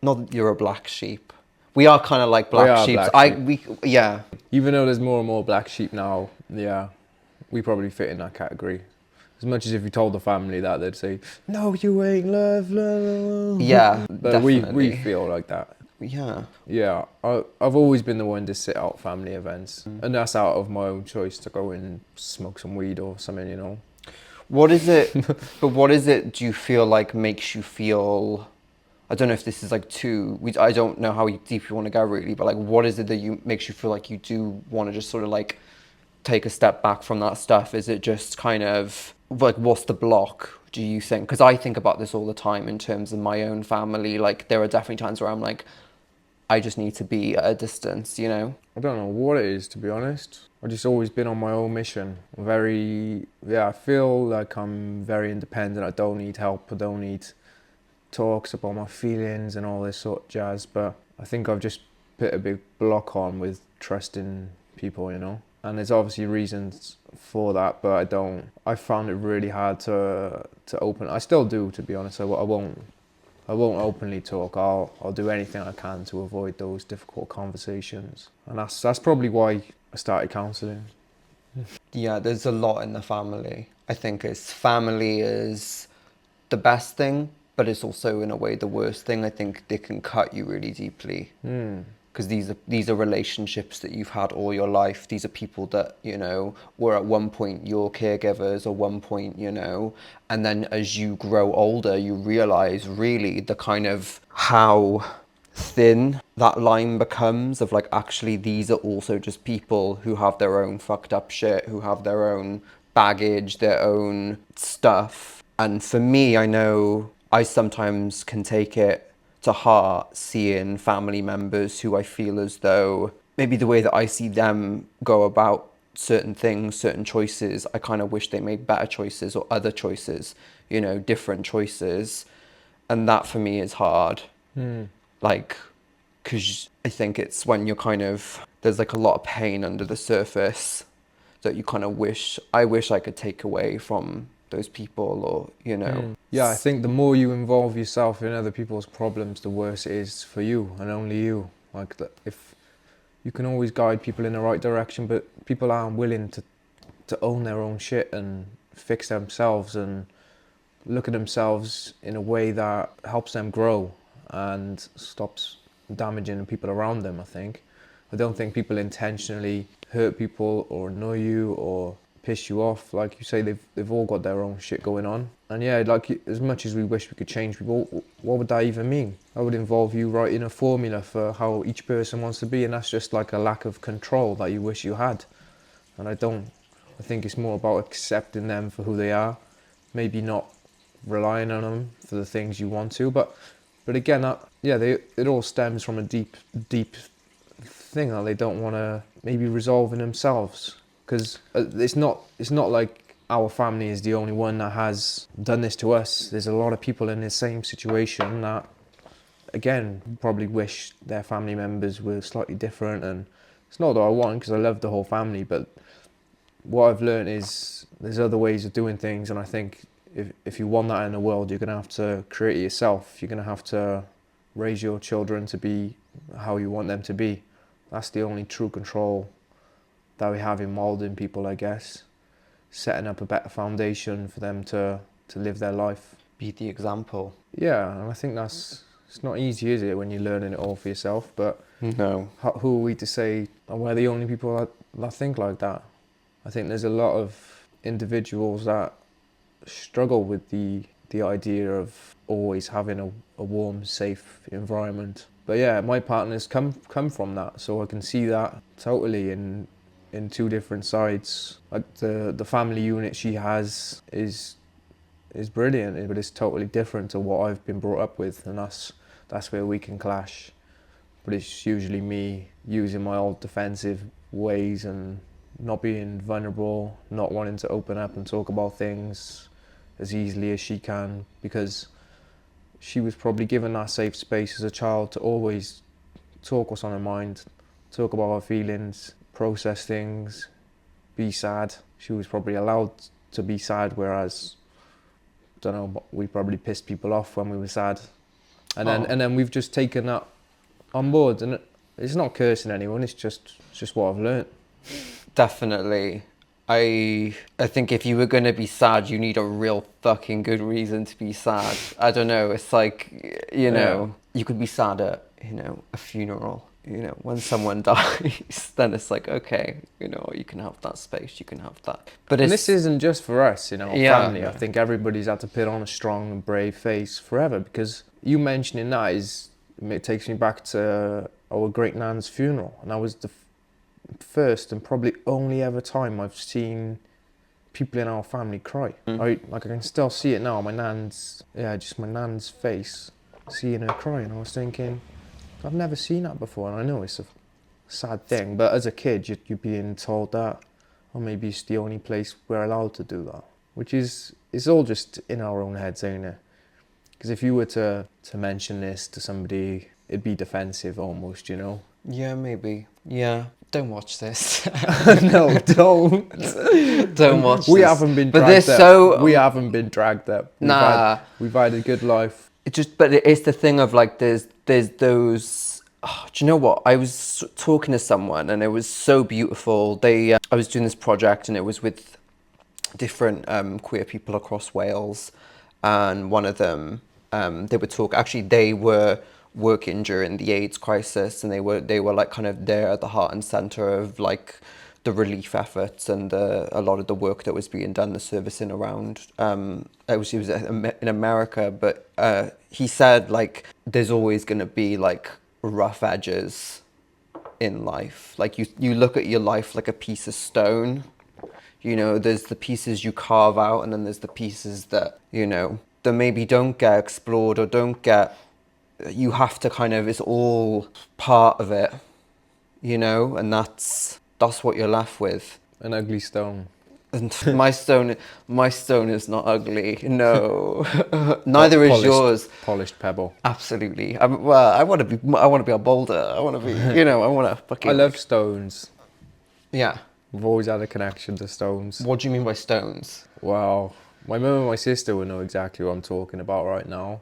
not that you're a black sheep. We are kind of like We black are sheep. black sheep. Yeah. Even though there's more and more black sheep now, yeah, we probably fit in that category. As much as if you told the family that, they'd say, "No, you ain't love, love." Yeah, But definitely. we feel like that. Yeah. Yeah, I've always been the one to sit out family events, and that's out of my own choice to go and smoke some weed or something, you know. What is it, but what is it do you feel like makes you feel, I don't know if this is like I don't know how deep you want to go really, but like what is it that makes you feel like you do want to just sort of like take a step back from that stuff? Is it just kind of like, what's the block, do you think? Because I think about this all the time in terms of my own family. Like there are definitely times where I'm like, I just need to be at a distance, you know? I don't know what it is, to be honest. I've just always been on my own mission. I feel like I'm very independent. I don't need help. I don't need talks about my feelings and all this sort of jazz. But I think I've just put a big block on with trusting people, you know? And there's obviously reasons for that, but I found it really hard to open. I still do, to be honest. I won't openly talk. I'll do anything I can to avoid those difficult conversations, and that's probably why I started counselling. Yeah, there's a lot in the family. I think family is the best thing, but it's also in a way the worst thing. I think they can cut you really deeply. Because these are relationships that you've had all your life. These are people that, you know, were at one point your caregivers, or one point, you know, and then as you grow older, you realize really the kind of how thin that line becomes of like, actually these are also just people who have their own fucked up shit, who have their own baggage, their own stuff. And for me, I know I sometimes can take it to heart seeing family members who I feel as though maybe the way that I see them go about certain things, certain choices, I kind of wish they made better choices or other choices, you know, different choices. And that for me is hard. Like, because I think it's when you're kind of, there's like a lot of pain under the surface that you kind of I wish I could take away from those people, or, you know. Yeah, I think the more you involve yourself in other people's problems, the worse it is for you and only you. Like, if you can always guide people in the right direction, but people aren't willing to own their own shit and fix themselves and look at themselves in a way that helps them grow and stops damaging the people around them, I think. I don't think people intentionally hurt people or annoy you or piss you off. Like you say, they've all got their own shit going on. And yeah, like as much as we wish we could change people, what would that even mean? That would involve you writing a formula for how each person wants to be, and that's just like a lack of control that you wish you had. And I think it's more about accepting them for who they are, maybe not relying on them for the things you want to, but again, it all stems from a deep thing that they don't want to maybe resolve in themselves, because it's not like our family is the only one that has done this to us. There's a lot of people in the same situation that, again, probably wish their family members were slightly different, and it's not that I want, because I love the whole family, but what I've learned is there's other ways of doing things, and I think if you want that in the world, you're going to have to create it yourself. You're going to have to raise your children to be how you want them to be. That's the only true control that we have in moulding people, I guess. Setting up a better foundation for them to live their life. Be the example. Yeah, and I think it's not easy, is it, when you're learning it all for yourself? But no. Who are we to say we're the only people that think like that? I think there's a lot of individuals that struggle with the idea of always having a warm, safe environment. But yeah, my partner's come from that, so I can see that totally in two different sides. Like the family unit she has is brilliant, but it's totally different to what I've been brought up with, and that's where we can clash. But it's usually me using my old defensive ways and not being vulnerable, not wanting to open up and talk about things as easily as she can, because she was probably given that safe space as a child to always talk what's on her mind, talk about her feelings, process things, be sad. She was probably allowed to be sad, whereas, don't know, we probably pissed people off when we were sad. And then we've just taken that on board, and it's not cursing anyone, it's just what I've learnt. Definitely. I think if you were going to be sad, you need a real fucking good reason to be sad. I don't know, it's like, you could be sad at, a funeral, when someone dies, then it's like, okay, you can have that space, you can have that. But this isn't just for us, family. I think everybody's had to put on a strong and brave face forever, because you mentioning that it takes me back to our great nan's funeral, and that was the first and probably only ever time I've seen people in our family cry. I can still see it now. My nan's face, seeing her crying. I was thinking, I've never seen that before, and I know it's a sad thing, but as a kid, you're being told that, or maybe it's the only place we're allowed to do that, which is, it's all just in our own heads, ain't it? Because if you were to mention this to somebody, it'd be defensive almost, Yeah, maybe. Yeah. Don't watch this. No, don't. Don't watch We this. haven't been dragged up. We haven't been dragged up. We've had a good life. But it's the thing of like, there's those. Oh, do you know what? I was talking to someone and it was so beautiful. I was doing this project and it was with different queer people across Wales, and one of them, they were working during the AIDS crisis, and they were like kind of there at the heart and center of like the relief efforts and a lot of the work that was being done, the servicing around. It was in America, but he said like there's always going to be like rough edges in life. Like you look at your life like a piece of stone. There's the pieces you carve out, and then there's the pieces that that maybe don't get explored or don't get. You have to it's all part of it, and that's what you're left with. An ugly stone. And my stone is not ugly. No, neither is yours. Polished pebble. Absolutely. I want to be a boulder. I want to be. I want to fucking. I love stones. Yeah. I've always had a connection to stones. What do you mean by stones? Wow, my mum and my sister will know exactly what I'm talking about right now,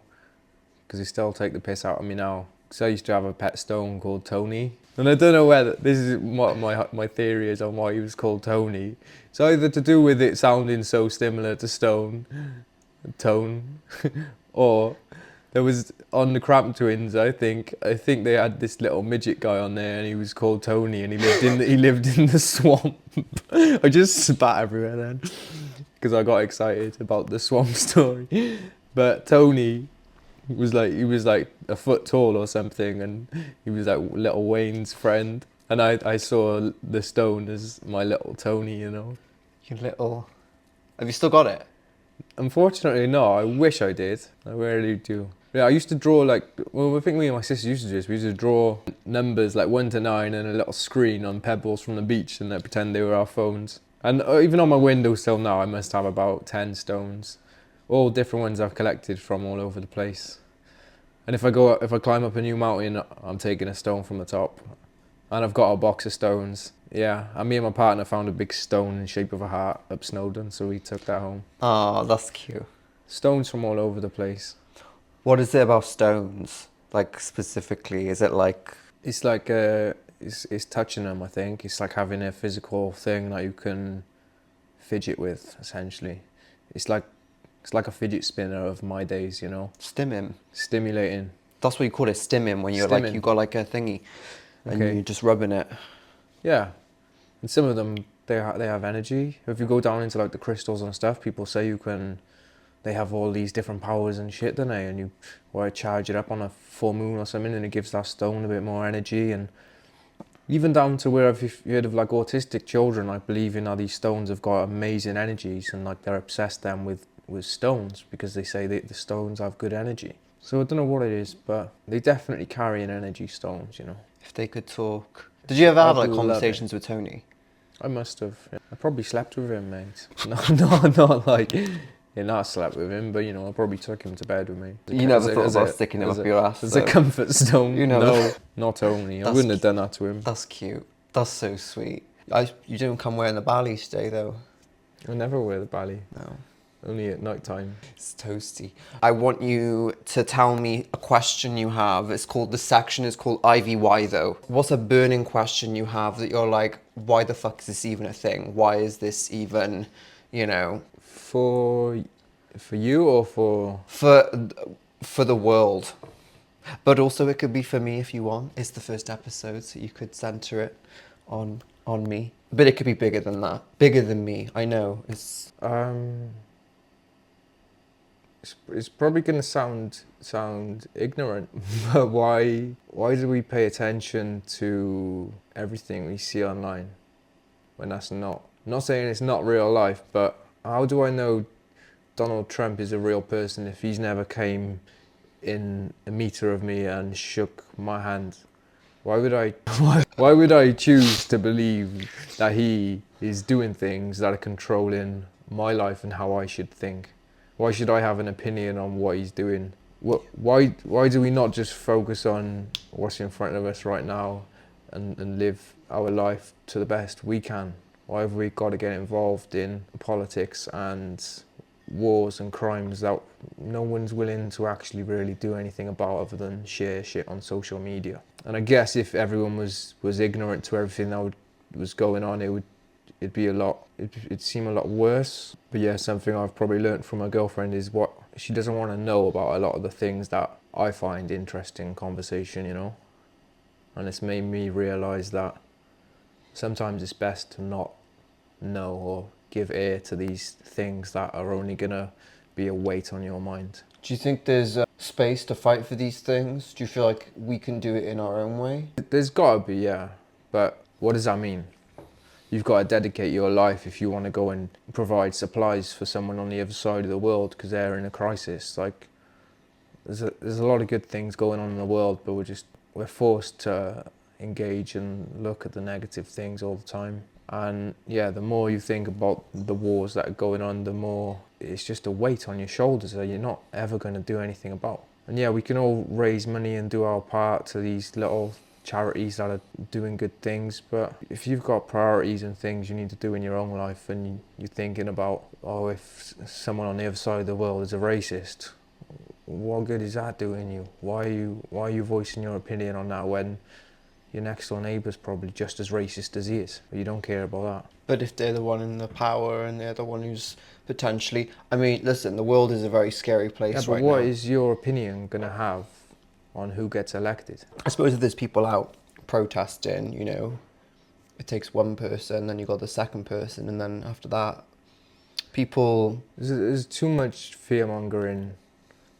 because they still take the piss out of me now. Because I used to have a pet stone called Tony. And I don't know whether, this is what my theory is on why he was called Tony. It's either to do with it sounding so similar to stone, tone, or there was on the Cramp Twins. I think they had this little midget guy on there, and he was called Tony, and he lived in the swamp. I just spat everywhere then because I got excited about the swamp story. But Tony was like a foot tall or something, and he was like little Wayne's friend. And I saw the stone as my little Tony, you know. You little... Have you still got it? Unfortunately, no. I wish I did. I really do. Yeah, I used to draw I think me and my sister used to do this. We used to draw numbers like 1 to 9 and a little screen on pebbles from the beach and pretend they were our phones. And even on my windowsill now, I must have about 10 stones. All different ones I've collected from all over the place. And if I climb up a new mountain, I'm taking a stone from the top. And I've got a box of stones. Yeah, and me and my partner found a big stone in the shape of a heart up Snowdon, so we took that home. Oh, that's cute. Stones from all over the place. What is it about stones? Like, specifically, is it like... It's like, it's touching them, I think. It's like having a physical thing that you can fidget with, essentially. It's like a fidget spinner of my days, you know? Stimming. Stimulating. That's what you call it, stimming, when you're Stimming. like, you got like a thingy, and Okay. you're just rubbing it. Yeah. And some of them, they have energy. If you go down into like the crystals and stuff, people say they have all these different powers and shit, don't they? And you charge it up on a full moon or something, and it gives that stone a bit more energy. And even down to where, if you've heard of like autistic children, like believing how these stones have got amazing energies, and like they're obsessed then with stones because they say the stones have good energy. So I don't know what it is, but they definitely carry an energy, stones, you know. If they could talk. Did you ever have like I'd love conversations with Tony? I must have. Yeah. I probably slept with him, mate. Not like, not slept with him, but you know, I probably took him to bed with me. You never thought about sticking him up your ass? As a comfort stone. You never. No, not only. I wouldn't have done that to him. That's cute. That's so sweet. You don't come wearing the bally each day though. I never wear the bally. No. Only at night time. It's toasty. I want you to tell me a question you have. The section is called IVY though. What's a burning question you have that you're like, why the fuck is this even a thing? Why is this even, you know? For you or for? For the world. But also it could be for me if you want. It's the first episode, so you could center it on me. But it could be bigger than that. Bigger than me, I know. It's probably going to sound ignorant, but why do we pay attention to everything we see online when that's not? I'm not saying it's not real life, but how do I know Donald Trump is a real person if he's never came in a meter of me and shook my hand? Why would I choose to believe that he is doing things that are controlling my life and how I should think? Why should I have an opinion on what he's doing? Why do we not just focus on what's in front of us right now and live our life to the best we can? Why have we got to get involved in politics and wars and crimes that no one's willing to actually really do anything about other than share shit on social media? And I guess if everyone was ignorant to everything that was going on, it'd seem a lot worse. But yeah, something I've probably learnt from my girlfriend is what she doesn't want to know about a lot of the things that I find interesting in conversation, you know. And it's made me realise that sometimes it's best to not know or give ear to these things that are only gonna be a weight on your mind. Do you think there's space to fight for these things? Do you feel like we can do it in our own way? There's gotta be, yeah. But what does that mean? You've got to dedicate your life if you want to go and provide supplies for someone on the other side of the world because they're in a crisis. Like, there's a lot of good things going on in the world, but we're forced to engage and look at the negative things all the time. And yeah, the more you think about the wars that are going on, the more it's just a weight on your shoulders that you're not ever going to do anything about. And yeah, we can all raise money and do our part to these little charities that are doing good things, but if you've got priorities and things you need to do in your own life and you're thinking about, oh, if someone on the other side of the world is a racist, what good is that doing you? Why are you voicing your opinion on that when your next door neighbour's probably just as racist as he is, but you don't care about that. But if they're the one in the power and they're the one who's potentially... I mean, listen, the world is a very scary place Yeah, but right what now. is your opinion going to have on who gets elected? I suppose if there's people out protesting, you know, it takes one person, then you got the second person, and then after that, people... There's too much fear-mongering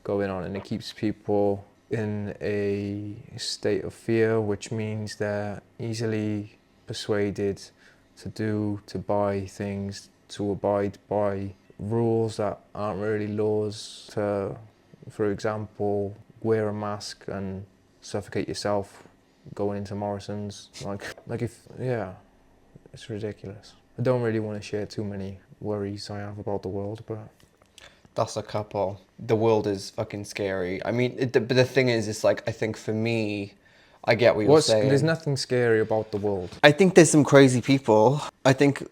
going on, and it keeps people in a state of fear, which means they're easily persuaded to buy things, to abide by rules that aren't really laws, to, for example, wear a mask and suffocate yourself going into Morrison's. It's ridiculous. I don't really want to share too many worries I have about the world, but... That's a couple. The world is fucking scary. I mean, but the thing is, it's like, I think for me, I get what you're saying. There's nothing scary about the world. I think there's some crazy people. I think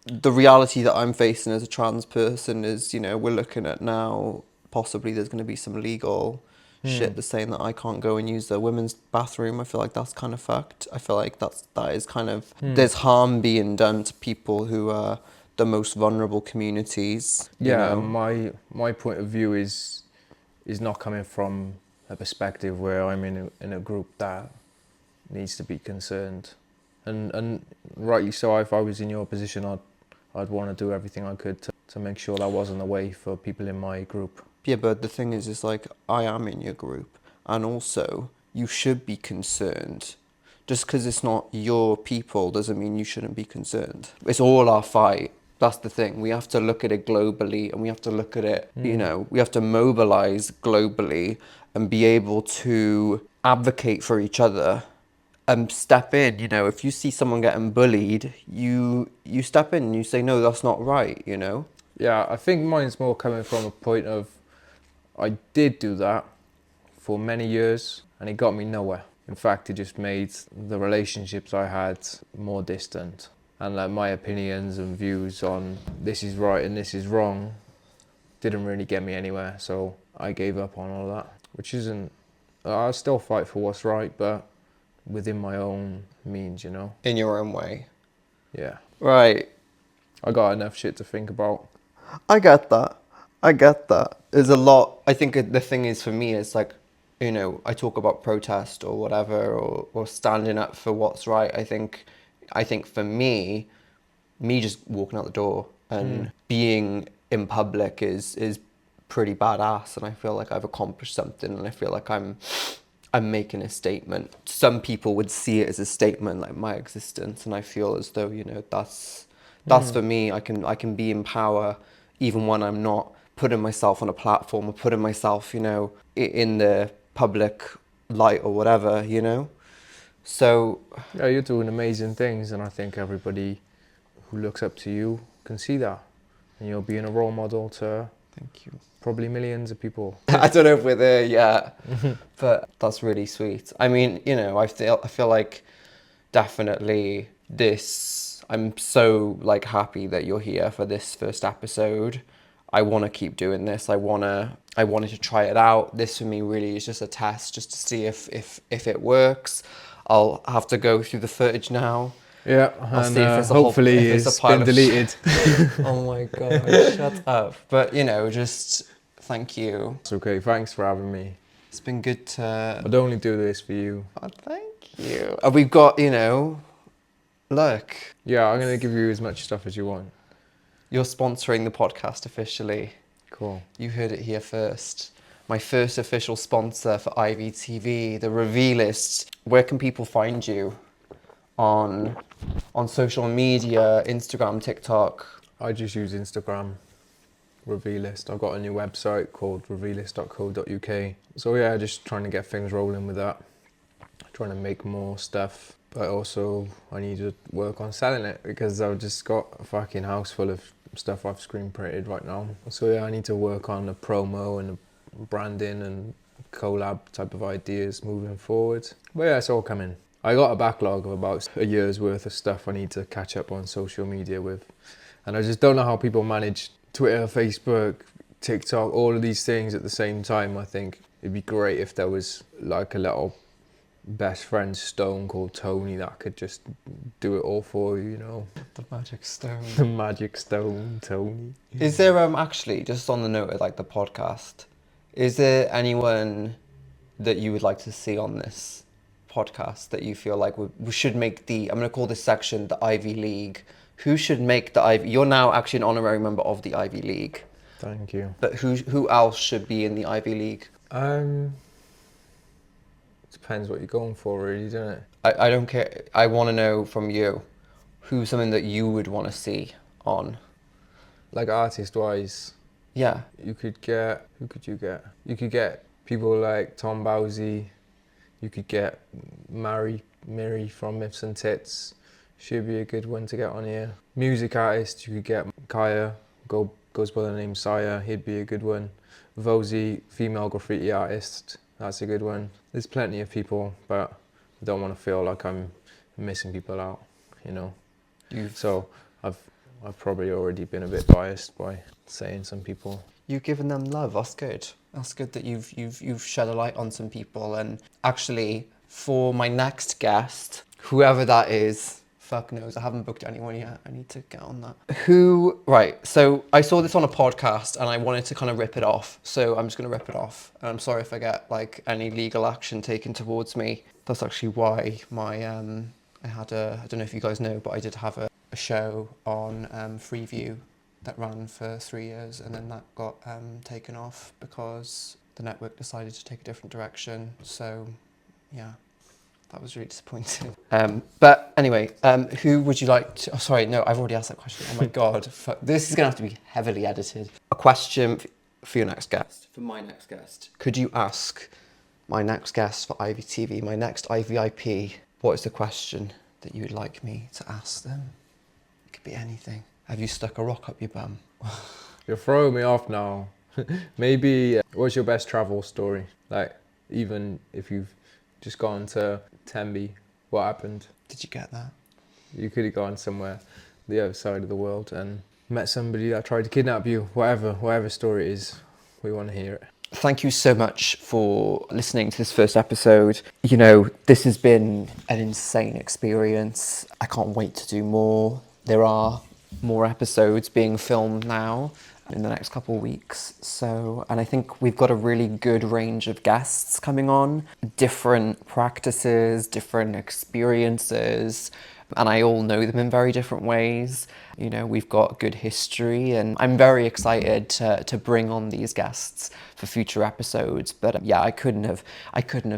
the reality that I'm facing as a trans person is, you know, we're looking at now, possibly there's going to be some legal shit that's saying that I can't go and use the women's bathroom. I feel like that's kind of fucked. I feel like that is kind of... There's harm being done to people who are the most vulnerable communities. You know? My point of view is not coming from a perspective where I'm in a group that needs to be concerned, and rightly so. If I was in your position, I'd want to do everything I could to make sure that wasn't a way for people in my group. Yeah, but the thing is like, I am in your group, and also you should be concerned. Just because it's not your people doesn't mean you shouldn't be concerned. It's all our fight. That's the thing. We have to look at it globally, and we have to look at it, you know, we have to mobilize globally and be able to advocate for each other and step in. You know, if you see someone getting bullied, you step in and you say, no, that's not right, you know? Yeah, I think mine's more coming from a point of, I did do that for many years and it got me nowhere. In fact, it just made the relationships I had more distant. And like my opinions and views on this is right and this is wrong didn't really get me anywhere. So I gave up on all that, which isn't... I'll still fight for what's right, but within my own means, you know? In your own way. Yeah. Right. I got enough shit to think about. I get that. There's a lot. I think the thing is, for me, it's like, you know, I talk about protest or whatever, or standing up for what's right. I think for me just walking out the door and being in public is pretty badass, and I feel like I've accomplished something, and I feel like I'm making a statement. Some people would see it as a statement, like my existence, and I feel as though, you know, that's for me. I can be in power even when I'm not putting myself on a platform or putting myself, you know, in the public light or whatever, you know. So yeah, you're doing amazing things, and I think everybody who looks up to you can see that, and you're being a role model to, thank you, probably millions of people. I don't know if we're there yet, but that's really sweet. I mean, you know, I feel like definitely I'm so like happy that you're here for this first episode. I want to keep doing this. I wanted to try it out. This for me really is just a test, just to see if it works. I'll have to go through the footage now. Yeah, I'll and see if it's hopefully it's been deleted. Oh my god, shut up. But you know, just thank you. It's okay, thanks for having me. It's been good to... I'd only do this for you. Oh, thank you. And we've got, you know, look. Yeah, I'm going to give you as much stuff as you want. You're sponsoring the podcast officially. Cool. You heard it here first. My first official sponsor for IVTV, the Revealist. Where can people find you? On social media, Instagram, TikTok? I just use Instagram, Revealist. I've got a new website called revealist.co.uk. So yeah, just trying to get things rolling with that. Trying to make more stuff, but also I need to work on selling it, because I've just got a fucking house full of stuff I've screen printed right now. So yeah, I need to work on the promo and the branding and collab type of ideas moving forward. But yeah, it's all coming. I got a backlog of about a year's worth of stuff I need to catch up on social media with. And I just don't know how people manage Twitter, Facebook, TikTok, all of these things at the same time. I think it'd be great if there was like a little best friend Stone called Tony that could just do it all for you, you know. The magic stone. The magic stone, Tony. Is there actually, just on the note of like the podcast, is there anyone that you would like to see on this podcast that you feel like we should make I'm going to call this section the Ivy League? Who should make the Ivy? You're now actually an honorary member of the Ivy League. Thank you. But who else should be in the Ivy League? Depends what you're going for, really, doesn't it? I don't care. I want to know from you, who's something that you would want to see on? Like artist-wise, Yeah. who could you get? You could get people like Tom Bowsy. You could get Mary from Myths and Tits. She'd be a good one to get on here. Music artist, you could get Kaya, goes by the name Saya. He'd be a good one. Vozy, female graffiti artist. That's a good one. There's plenty of people, but I don't want to feel like I'm missing people out, you know. So I've probably already been a bit biased by saying some people. You've given them love. That's good. That's good that you've shed a light on some people. And actually, for my next guest, whoever that is, fuck knows. I haven't booked anyone yet. I need to get on that. Right. So I saw this on a podcast and I wanted to kind of rip it off. So I'm just going to rip it off. And I'm sorry if I get like any legal action taken towards me. That's actually why I had I don't know if you guys know, but I did have a show on Freeview that ran for 3 years, and then that got taken off because the network decided to take a different direction. So yeah, that was really disappointing. But anyway, who would you like to... Oh, sorry, no, I've already asked that question. Oh my God, fuck. This is going to have to be heavily edited. A question for your next guest, for my next guest. Could you ask my next guest for IVTV, my next IVIP, what is the question that you would like me to ask them? It could be anything. Have you stuck a rock up your bum? You're throwing me off now. Maybe, what's your best travel story? Like, even if you've just gone to Tembe, what happened? Did you get that? You could have gone somewhere, the other side of the world, and met somebody that tried to kidnap you. Whatever story it is, we want to hear it. Thank you so much for listening to this first episode. You know, this has been an insane experience. I can't wait to do more. There are more episodes being filmed now in the next couple of weeks. So, and I think we've got a really good range of guests coming on, different practices, different experiences, and I all know them in very different ways. You know, we've got good history, and I'm very excited to bring on these guests for future episodes. But yeah, I couldn't have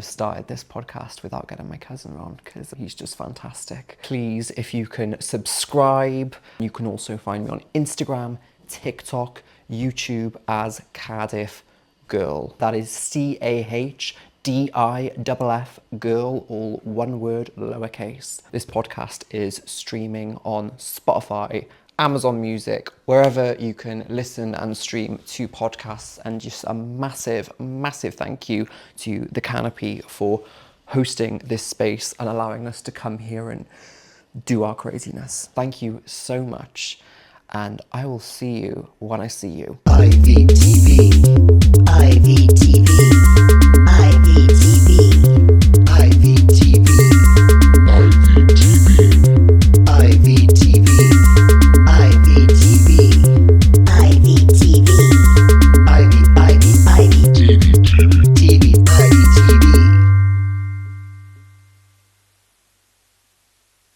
started this podcast without getting my cousin on, because he's just fantastic. Please, if you can subscribe, you can also find me on Instagram, TikTok, YouTube as Cardiff Girl. That is CAHDIFF Girl, all one word, lowercase. This podcast is streaming on Spotify, Amazon Music, wherever you can listen and stream to podcasts. And just a massive, massive thank you to the Canopi for hosting this space and allowing us to come here and do our craziness. Thank you so much. And I will see you when I see you. IVTV.